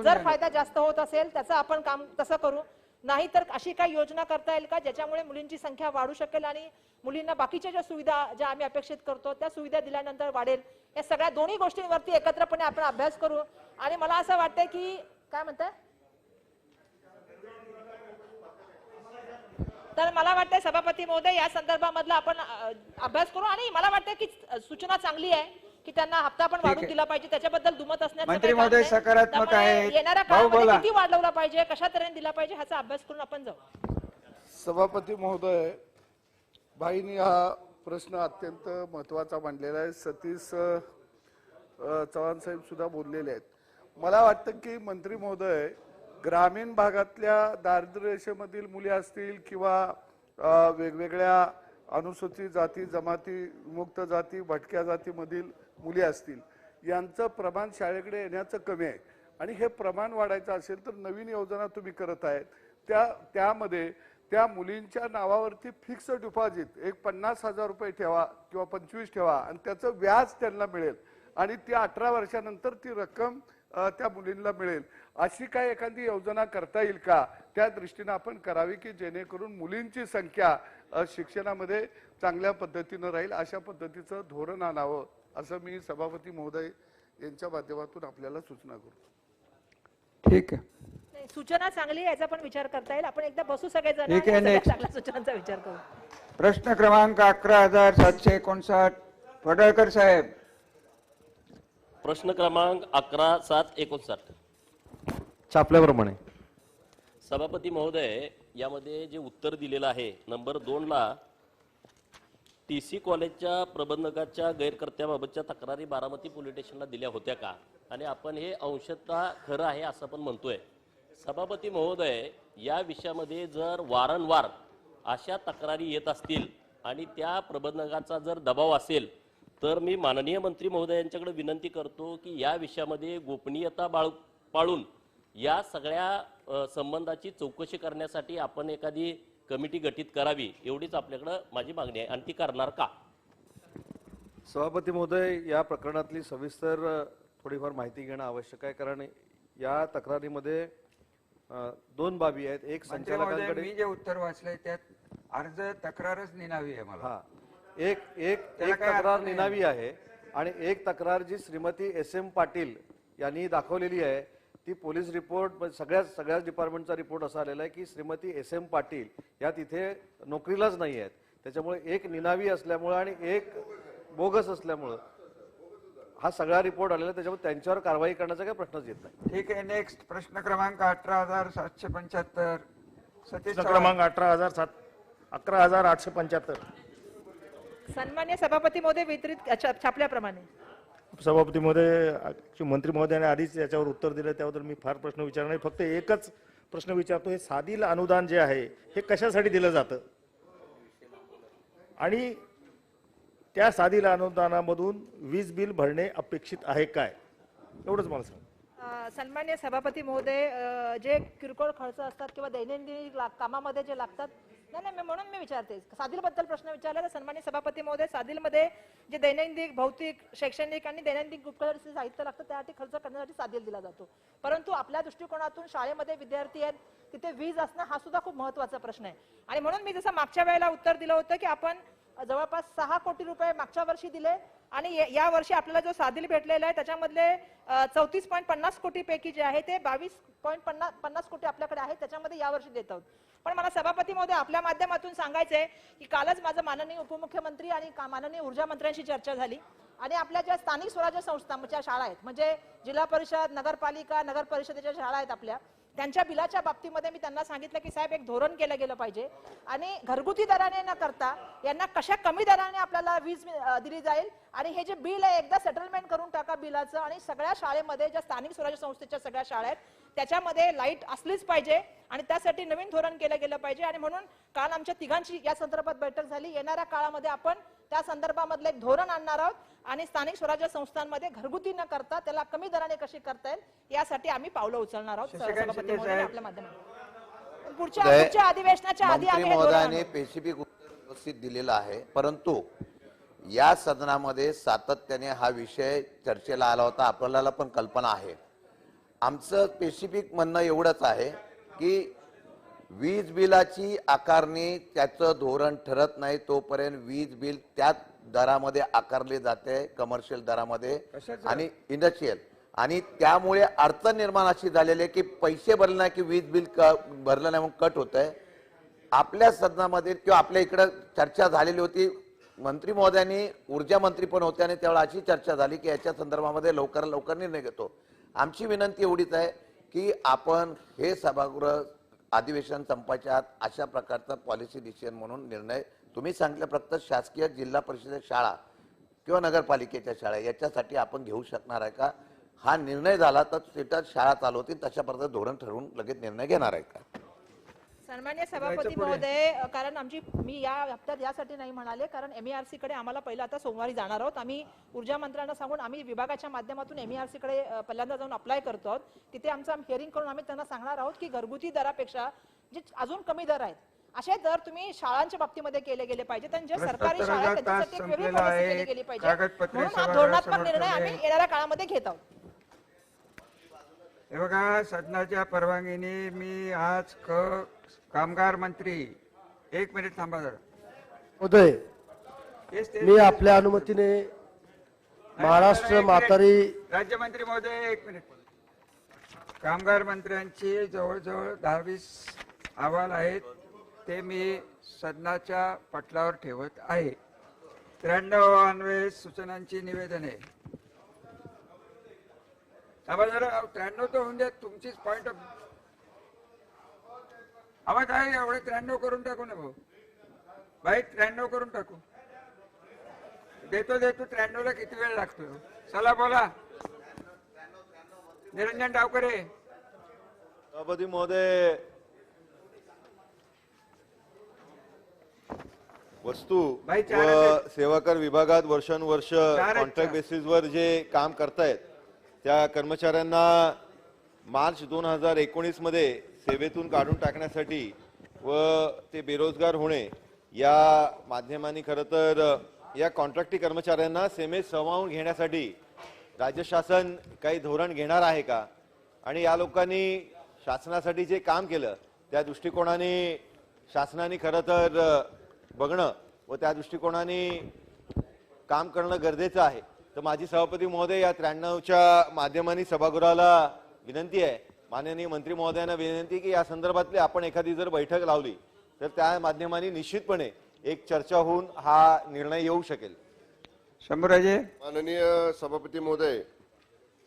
[SPEAKER 10] जर फायदा जास्त होत असेल त्याचं आपण काम तसं करू. नाही तर अशी काही योजना करता येईल का ज्याच्यामुळे मुलींची संख्या वाढू शकेल आणि मुलींना बाकीच्या ज्या सुविधा ज्या आम्ही अपेक्षित करतो त्या सुविधा दिल्यानंतर वाढेल. या सगळ्या दोन्ही गोष्टींवरती एकत्रपणे आपण अभ्यास करू. आणि मला असं वाटतंय की काय म्हणताय, तर मला वाटतंय सभापती महोदय या संदर्भामधला आपण अभ्यास करू. आणि मला वाटतं की सूचना चांगली आहे की त्यांना हप्ता पण वाढवून दिला पाहिजे, त्याच्याबद्दल दुमत असण्याचं
[SPEAKER 1] मंत्री महोदय सकारात्मक आहे.
[SPEAKER 10] येणाऱ्या काळामध्ये किती वाढवला पाहिजे, कशा तऱ्हेने दिला पाहिजे ह्याचा अभ्यास करून आपण जाऊ.
[SPEAKER 17] सभापती महोदय, भाईनी हा प्रश्न अत्यंत महत्वाचा मांडलेला आहे. सतीश चव्हाण साहेब सुद्धा बोललेले आहेत. मला वाटतं की मंत्री महोदय ग्रामीण भागातल्या दारिद्र्य रेषेमधील मुली असतील किंवा वेगवेगळ्या अनुसूचित जाती, जमाती, विमुक्त जाती, भटक्या जातीमधील मुली असतील, यांचं प्रमाण शाळेकडे येण्याचं कमी आहे आणि हे प्रमाण वाढायचं असेल तर नवीन योजना तुम्ही करत आहेत त्यामध्ये त्या मुलींच्या नावावरती फिक्स डिपॉझिट एक 50,000 रुपये ठेवा किंवा 25 ठेवा आणि त्याचं व्याज त्यांना मिळेल आणि ती 18 वर्षानंतर ती रक्कम त्या मुलींना मिळेल. अशी काय एखादी योजना करता येईल का? त्या दृष्टीने आपण करावी की जेणेकरून मुलींची संख्या शिक्षणामध्ये चांगल्या पद्धतीनं राहील. अशा पद्धतीचं धोरण आणावं असं मी सभापती महोदय यांच्या माध्यमातून आपल्याला सूचना करतो.
[SPEAKER 1] ठीक आहे.
[SPEAKER 10] सूचना चांगली याचा पण विचार करता येईल. आपण एकदा बसू सगळेजण
[SPEAKER 1] ठीक आहे, next.
[SPEAKER 10] चांगल्या सूचनांचा विचार करू.
[SPEAKER 1] प्रश्न क्रमांक 11,759 पडळकर साहेब.
[SPEAKER 12] प्रश्न क्रमांक 11,759
[SPEAKER 7] छापल्याप्रमाणे.
[SPEAKER 12] सभापती महोदय, यामध्ये जे उत्तर दिलेलं आहे नंबर 2 ला TC कॉलेजच्या प्रबंधकाच्या गैरकर्त्याबाबतच्या तक्रारी बारामती पोलीस स्टेशनला दिल्या होत्या का? आणि आपण हे अंशतः खरं आहे असं पण म्हणतोय. सभापती महोदय, या विषयामध्ये जर वारंवार अशा तक्रारी येत असतील आणि त्या प्रबंधकाचा जर दबाव असेल तर मी माननीय मंत्री महोदयांच्याकडे विनंती करतो की या विषयामध्ये गोपनीयता पाळून या सगळ्या संबंधाची चौकशी करण्यासाठी आपण एखादी कमिटी गठीत करावी, एवढीच आपल्याकडे माझी मागणी आहे. आणि ती करणार का?
[SPEAKER 7] सभापती महोदय, या प्रकरणातली सविस्तर थोडीफार माहिती घेणं आवश्यक आहे, कारण या तक्रारीमध्ये दोन बाबी आहेत. एक
[SPEAKER 1] मंत्री महोदय,
[SPEAKER 7] संचालकांकडे
[SPEAKER 1] मी जे उत्तर वाचलंय त्यात अर्ज तक्रारच निनावी आहे मला.
[SPEAKER 7] एक तक्रार निनावी आहे आणि एक तक्रार जी श्रीमती SM पाटील यांनी दाखवलेली आहे ती पोलीस रिपोर्ट सगळ्याच डिपार्टमेंटचा रिपोर्ट असा आलेला आहे की श्रीमती SM पाटील या तिथे नोकरीलाच नाही आहेत. त्याच्यामुळे एक निनावी असल्यामुळे आणि एक बोगस असल्यामुळं हा सगळा रिपोर्ट आलेला, त्याच्यामुळे त्यांच्यावर कारवाई करण्याचा काही प्रश्नच येत नाही.
[SPEAKER 1] ठीक आहे. नेक्स्ट प्रश्न क्रमांक 18,775. सतीश
[SPEAKER 6] प्रश्न क्रमांक 11,875.
[SPEAKER 10] सन्मान्य सभापती महोदय, वितरित छापल्याप्रमाणे.
[SPEAKER 6] सभापती महोदय, मंत्री महोदयाने आधीच याच्यावर उत्तर दिलं, त्याबद्दल मी फार प्रश्न विचारणार नाही. फक्त एकच प्रश्न विचारतो, हे साधील अनुदान जे आहे हे कशासाठी दिलं जातं आणि त्या साधील अनुदानामधून वीज बिल भरणे अपेक्षित आहे काय, एवढंच मला सांग.
[SPEAKER 10] सन्मान्य सभापती महोदय, जे किरकोळ खर्च असतात किंवा दैनंदिन कामामध्ये जे लागतात, नाही म्हणून मी विचारते. साधील बद्दल प्रश्न विचारला तर सन्मान्य सभापती महोदय, साधीलमध्ये जे दैनंदिन भौतिक, शैक्षणिक आणि दैनंदिन उपकरणाचे साहित्य लागतं त्यासाठी खर्च करण्यासाठी साधील दिला जातो. परंतु आपल्या दृष्टिकोनातून शाळेमध्ये विद्यार्थी आहेत, तिथे वीज असणं हा सुद्धा खूप महत्त्वाचा प्रश्न आहे. आणि म्हणून मी जसं मागच्या वेळेला उत्तर दिलं होतं की आपण जवळपास 6 कोटी रुपये मागच्या वर्षी दिले आणि या वर्षी आपल्याला जो साधील भेटलेला आहे त्याच्यामधले 34.50 कोटी पैकी जे आहे ते 22.50 कोटी आपल्याकडे आहे, त्याच्यामध्ये यावर्षी देत आहोत. पण मला सभापती महोदय आपल्या माध्यमातून सांगायचंय की कालच माझं माननीय उपमुख्यमंत्री आणि माननीय ऊर्जा मंत्र्यांशी चर्चा झाली आणि आपल्या ज्या स्थानिक स्वराज्य संस्थांच्या शाळा आहेत, म्हणजे जिल्हा परिषद, नगरपालिका, नगर परिषदेच्या शाळा आहेत आपल्या, त्यांच्या बिलाच्या बाबतीमध्ये मी त्यांना सांगितलं की साहेब एक धोरण केलं गेलं पाहिजे आणि घरगुती दराने न करता यांना कशा कमी दराने आपल्याला वीज दिली जाईल आणि हे जे बिल आहे एकदा सेटलमेंट करून टाका बिलाचं. आणि सगळ्या शाळेमध्ये ज्या स्थानिक स्वराज्य संस्थेच्या सगळ्या शाळा आहेत त्याच्यामध्ये लाईट असलीच पाहिजे आणि त्यासाठी नवीन धोरण केलं गेलं पाहिजे. आणि म्हणून काल आमच्या तिघांची या संदर्भात बैठक झाली. येणाऱ्या काळामध्ये आपण त्या संदर्भामधलं एक धोरण आणणार आहोत आणि स्थानिक स्वराज्य संस्थांमध्ये घरगुती न करता त्याला कमी दराने कशी करता येईल यासाठी आम्ही पावलं उचलणार आहोत. सभापती महोदय, आपल्या माध्यमातून पुढच्या अधिवेशनाच्या आधी आम्ही
[SPEAKER 18] महोदयाने स्पेसिफिक उपस्थित दिलेला आहे, परंतु या सदनामध्ये सातत्याने हा विषय चर्चेला आला होता, आपल्याला पण कल्पना आहे. आमचं स्पेसिफिक म्हणणं एवढंच आहे की वीज बिलाची आकारणी त्याचं धोरण ठरत नाही तोपर्यंत वीज बिल त्याच दरामध्ये आकारले जाते, कमर्शियल दरामध्ये आणि इंडस्ट्रियल. आणि त्यामुळे अडचण निर्माण अशी झालेली आहे की पैसे भरले नाही की वीज बिल भरलं नाही म्हणून कट होत आहे. आपल्या सदनामध्ये किंवा आपल्या इकडं चर्चा झालेली होती, मंत्री महोदयांनी, ऊर्जा मंत्री पण होते आणि त्यावेळेला अशी चर्चा झाली की याच्या संदर्भामध्ये लवकर निर्णय घेतो. आमची विनंती एवढीच आहे की आपण हे सभागृह अधिवेशन संपायच्या आत अशा प्रकारचा पॉलिसी डिसिजन म्हणून निर्णय तुम्ही सांगितलं, फक्त शासकीय जिल्हा परिषद शाळा किंवा नगरपालिकेच्या शाळा याच्यासाठी आपण घेऊ शकणार आहे का? हा निर्णय झाला तर तिथं शाळा चालू होतील, तशा प्रकारचं धोरण ठरवून लगेच निर्णय घेणार आहे का?
[SPEAKER 10] सन्मान्य सभापती महोदय, कारण मी या हप्त्यात यासाठी नाही म्हणाले कारण MERC कडे आम्हाला पहिला आता सोमवारी जाणार आहोत. आम्ही ऊर्जा मंत्र्यांना सांगून आम्ही विभागाच्या माध्यमातून MERC कडे पहिल्यांदा जाऊन अप्लाय करतो आहोत. तिथे आमचं हिअरिंग करून आम्ही त्यांना सांगणार आहोत की घरगुती दरापेक्षा जे अजून कमी दर आहेत असे दर तुम्ही शाळांच्या बाबतीमध्ये केले गेले पाहिजेत आणि जे सरकारी शाळा आहेत त्याच्यासाठी एक वेगळी पॉलिसी केली गेली पाहिजे. म्हणून हा धोरणात्मक निर्णय आम्ही येणाऱ्या काळामध्ये घेत आहोत.
[SPEAKER 1] हे बघा, सदनाच्या परवानगीने मी आज कामगार मंत्री, 1 मिनिट थांबा जरा.
[SPEAKER 19] महोदय, मी आपल्या अनुमतीने महाराष्ट्र म्हातारी
[SPEAKER 1] राज्यमंत्री महोदय, 1 मिनिट. कामगार मंत्र्यांची जवळजवळ 10-20 अहवाल आहेत, ते मी सदनाच्या पटलावर ठेवत आहे. 93 अन्वये सूचनांची निवेदने. आम्हाला जरा 93 तर होऊन द्या, तुमचीच पॉइंट ऑफ. आम्हाला काय एवढे 93 करून टाकू ना भाऊ, बाई 93 करून टाकू. देतो 93 ला किती वेळ लागतो? चला बोला. निरंजन डावकरे.
[SPEAKER 7] सभापती महोदय,
[SPEAKER 20] वस्तू
[SPEAKER 1] भाई, चार
[SPEAKER 20] व
[SPEAKER 1] आहेत.
[SPEAKER 20] सेवा कर विभागात वर्षानुवर्ष
[SPEAKER 1] आहेत,
[SPEAKER 20] कॉन्ट्रॅक्ट
[SPEAKER 1] चार.
[SPEAKER 20] बेसिसवर जे काम करतायत त्या कर्मचाऱ्यांना मार्च 2019 मध्ये सेवेतून काढून टाकण्यासाठी व ते बेरोजगार होणे या माध्यमांनी खरं तर या कॉन्ट्रॅक्टी कर्मचाऱ्यांना सेवेत सामावून घेण्यासाठी राज्य शासन काही धोरण घेणार आहे का? आणि या लोकांनी शासनासाठी जे काम केलं त्या दृष्टिकोनाने शासनाने खरं तर बघणं व त्या दृष्टिकोनाने काम करणं गरजेचं आहे. तर माजी सभापती महोदय, या 93च्या माध्यमांनी सभागृहाला विनंती आहे, माननीय मंत्री महोदयांना विनंती की या संदर्भातली आपण एखादी जर बैठक लावली तर त्या माध्यमांनी निश्चितपणे एक चर्चा होऊन हा निर्णय येऊ शकेल.
[SPEAKER 1] शंभूराजे.
[SPEAKER 21] माननीय सभापती महोदय,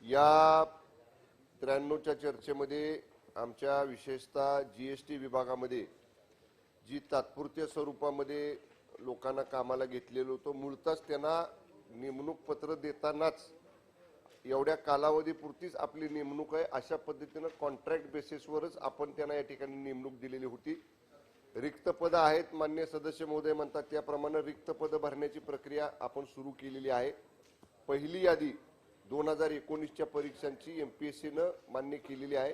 [SPEAKER 21] या 93च्या चर्चेमध्ये आमच्या विशेषतः जीएसटी विभागामध्ये जी तात्पुरत्या स्वरूपामध्ये लोकांना कामाला घेतलेलं होतं, मूळतःच त्यांना नेमणूक पत्र देतानाच एवढ्या कालावधीपुरतीच आपली नेमणूक आहे अशा पद्धतीनं कॉन्ट्रॅक्ट बेसिसवरच आपण त्यांना या ठिकाणी नेमणूक दिलेली होती. रिक्त पदं आहेत, मान्य सदस्य महोदय म्हणतात त्याप्रमाणे रिक्त पदं भरण्याची प्रक्रिया आपण सुरू केलेली आहे. पहिली यादी 2019च्या परीक्षांची MPSCनं मान्य केलेली आहे,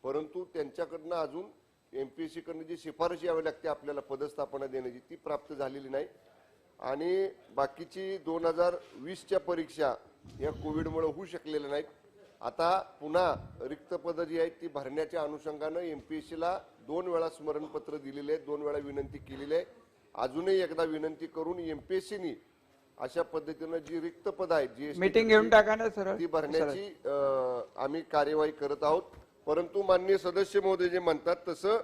[SPEAKER 21] परंतु त्यांच्याकडनं अजून MPSCकडनं जी शिफारस यावी लागते आपल्याला पदस्थापना देण्याची ती प्राप्त झालेली नाही. आणि बाकीची 2020च्या परीक्षा या कोविडमुळे होऊ शकलेल्या नाहीत. आता पुन्हा रिक्त पदं जी आहेत ती भरण्याच्या अनुषंगानं MPSCला 2 वेळा स्मरणपत्र दिलेले आहे, 2 वेळा विनंती केलेली आहे. अजूनही एकदा विनंती करून MPSCनी अशा पद्धतीनं जी रिक्त पद आहेत GST
[SPEAKER 1] मीटिंग घेऊन टाका ना सर,
[SPEAKER 21] ती भरण्याची आम्ही कार्यवाही करत आहोत. परंतु माननीय सदस्य महोदय जे म्हणतात तसं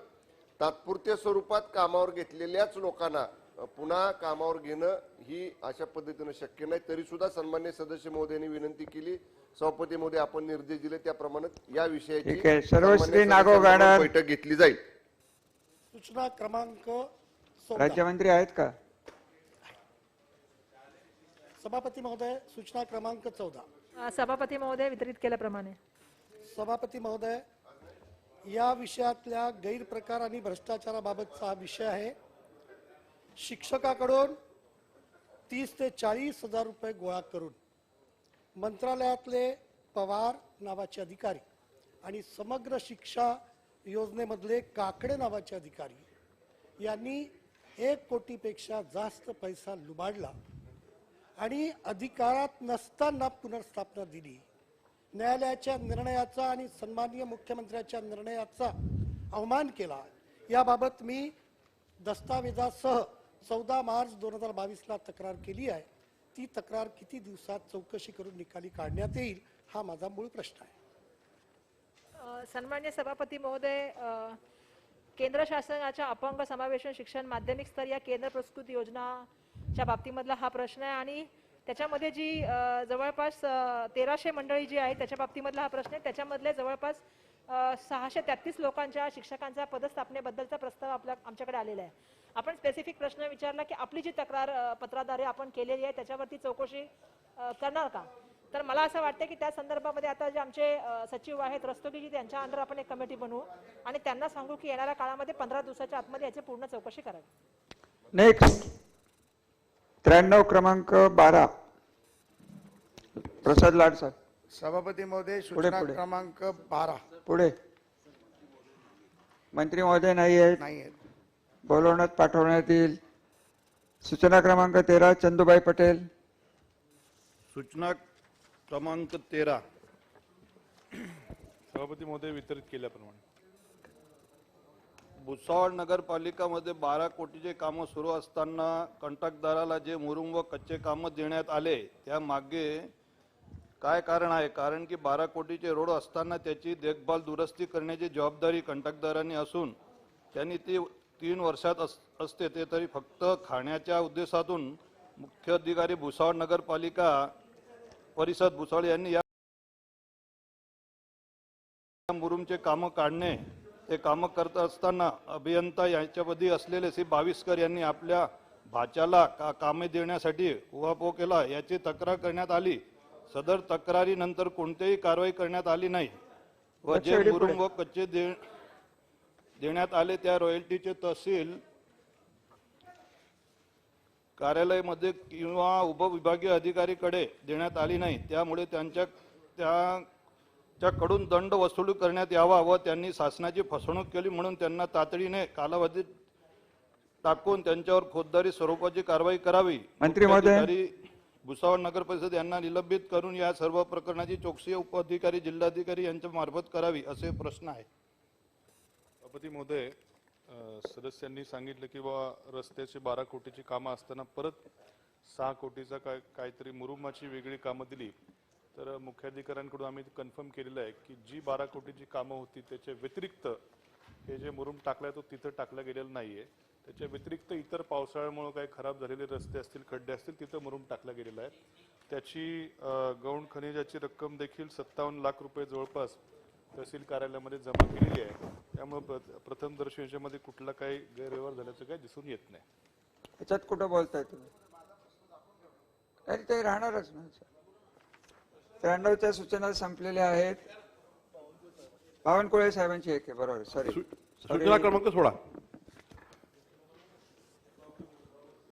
[SPEAKER 21] तात्पुरत्या स्वरूपात कामावर घेतलेल्याच लोकांना पुन्हा कामावर घेणं ही अशा पद्धतीनं शक्य नाही. तरी सुद्धा सन्मान्य सदस्य महोदयांनी विनंती केली, सभापती महोदय आपण निर्देश दिले त्याप्रमाणे या विषयाची
[SPEAKER 1] ठीक आहे. सर्वश्री नागो गाडर
[SPEAKER 21] बैठक घेतली जाईल.
[SPEAKER 9] सूचना क्रमांक 14.
[SPEAKER 1] राज्यमंत्री आहेत का?
[SPEAKER 9] सभापती महोदय, सूचना क्रमांक 14.
[SPEAKER 10] सभापती महोदय, वितरित केल्याप्रमाणे.
[SPEAKER 9] सभापती महोदय, या विषयातल्या गैरप्रकार आणि भ्रष्टाचाराबाबतचा हा विषय आहे. शिक्षकाकडून 30 ते 40 हजार रुपये गोळा करून मंत्रालयातले पवार नावाचे अधिकारी आणि समग्र शिक्षा योजनेमधले काकडे नावाचे अधिकारी यांनी 1 कोटीपेक्षा जास्त पैसा लुबाडला आणि अधिकारात नसताना पुनर्स्थापना दिली. न्यायालयाच्या निर्णयाचा आणि सन्माननीय मुख्यमंत्र्यांच्या निर्णयाचा अवमान केला. याबाबत मी दस्तावेजासह 14 मार्च 2022ला तक्रार केली आहे. ती तक्रार किती दिवसात चौकशी करून निकाली काढण्यात येईल हा माझा मूळ प्रश्न आहे.
[SPEAKER 10] सन्मान्य सभापती महोदय, केंद्र शासनाच्या अपंग समावेशन शिक्षण माध्यमिक स्तर या केंद्र पुरस्कृत योजनाच्या बाबतीमधला हा प्रश्न आहे आणि त्याच्यामध्ये जी जवळपास 1300 मंडळी जी आहे त्याच्या बाबतीमधला हा प्रश्न आहे. त्याच्यामधले जवळपास 633 लोकांच्या शिक्षकांच्या पदस्थापनेबद्दलचा प्रस्ताव आमच्याकडे आलेला आहे. आपण स्पेसिफिक प्रश्न विचारला की आपली जी तक्रार पत्राद्वारे आपण केलेली आहे त्याच्यावरती चौकशी करणार का? तर मला असं वाटतं की त्या संदर्भामध्ये आता जे आमचे सचिव आहेत रस्तोगीजी त्यांच्या अंडर आपण एक कमिटी बनवू आणि त्यांना सांगू की येणाऱ्या काळामध्ये 15 दिवसाच्या आतमध्ये याची पूर्ण चौकशी करावी.
[SPEAKER 1] नेक्स्ट 93 क्रमांक 12 प्रसाद लाड साहेब.
[SPEAKER 22] सभापती महोदय,
[SPEAKER 1] पुढे,
[SPEAKER 22] सूचना
[SPEAKER 1] पुढे.
[SPEAKER 22] क्रमांक 12.
[SPEAKER 1] पुढे मंत्री महोदय नाही आहेत, बोलवण्यात पाठवण्यात येईल. सूचना क्रमांक 13 चंदुबाई पटेल.
[SPEAKER 23] सूचना क्रमांक 13 सभापती महोदय, वितरित केल्याप्रमाणे भुसावळ नगरपालिकामध्ये 12 कोटीचे कामं सुरू असताना कंत्राटदाराला जे मुरुम व कच्चे कामं देण्यात आले त्या मागे काय कारण आहे? कारण की 12 कोटीचे रोड असताना त्याची देखभाल दुरुस्ती करण्याची जबाबदारी कंत्राटदारांनी असून त्यांनी ती 3 वर्षात असते ते तरी फक्त खाण्याच्या उद्देशातून मुख्य अधिकारी भुसावळ नगरपालिका परिषद भुसावळ यांनी या मुरुमचे कामं काढणे ते कामं करत असताना अभियंता यांच्यामध्ये असलेले श्री बाविस्कर यांनी आपल्या भाच्याला कामे देण्यासाठी उहापोह केला याची तक्रार करण्यात आली. सदर तक्रारीनंतर कोणतीही कारवाई करण्यात आली नाही व जे मुरुम व कच्चे देण्यात आले त्या रॉयल्टीचे तहसील कार्यालयामध्ये किंवा उपविभागीय अधिकारीकडे देण्यात आली नाही, त्यामुळे त्यांच्याकडून दंड वसूल करण्यात यावा व त्यांनी शासनाची फसवणूक केली म्हणून त्यांना तातडीने कालावधीत टाकून त्यांच्यावर फौजदारी स्वरूपाची कारवाई करावी.
[SPEAKER 1] मंत्री महोदय.
[SPEAKER 23] मुख्याधिकारी भुसावळ नगर परिषद यांना निलंबित करून या सर्व प्रकरणाची चौकशी उपअधिकारी जिल्हाधिकारी यांच्या मार्फत करावी असे प्रश्न आहे.
[SPEAKER 2] सभापती महोदय, सदस्यांनी सांगितलं की बाबा रस्त्याची 12 कोटीची कामं असताना परत 6 कोटीचा काहीतरी मुरुमाची वेगळी कामं दिली. तर मुख्याधिकाऱ्यांकडून आम्ही कन्फर्म केलेलं आहे की जी 12 कोटीची कामं होती त्याच्या व्यतिरिक्त हे जे मुरुम टाकलाय तो तिथं टाकला गेलेला नाहीये. त्याच्या व्यतिरिक्त इतर पावसाळ्यामुळे काही खराब झालेले रस्ते असतील, खड्डे असतील, तिथं मुरुम टाकला गेलेला आहे. त्याची गौण खनिजाची रक्कम देखील 57 लाख रुपये जवळपास तहसील कार्यालयामध्ये जमा केलेली आहे. त्यामुळे प्रथमदर्शी याच्यामध्ये कुठला काही गैरव्यवहार झाल्याचं काही दिसून येत नाही.
[SPEAKER 1] त्याच्यात कुठं बोलताय तुम्ही? अरे ते राहणारच ना. 93च्या सूचना संपलेल्या आहेत. बावनकुळे साहेबांची एक आहे, बरोबर. सॉरी,
[SPEAKER 4] सूचना क्रमांक 16.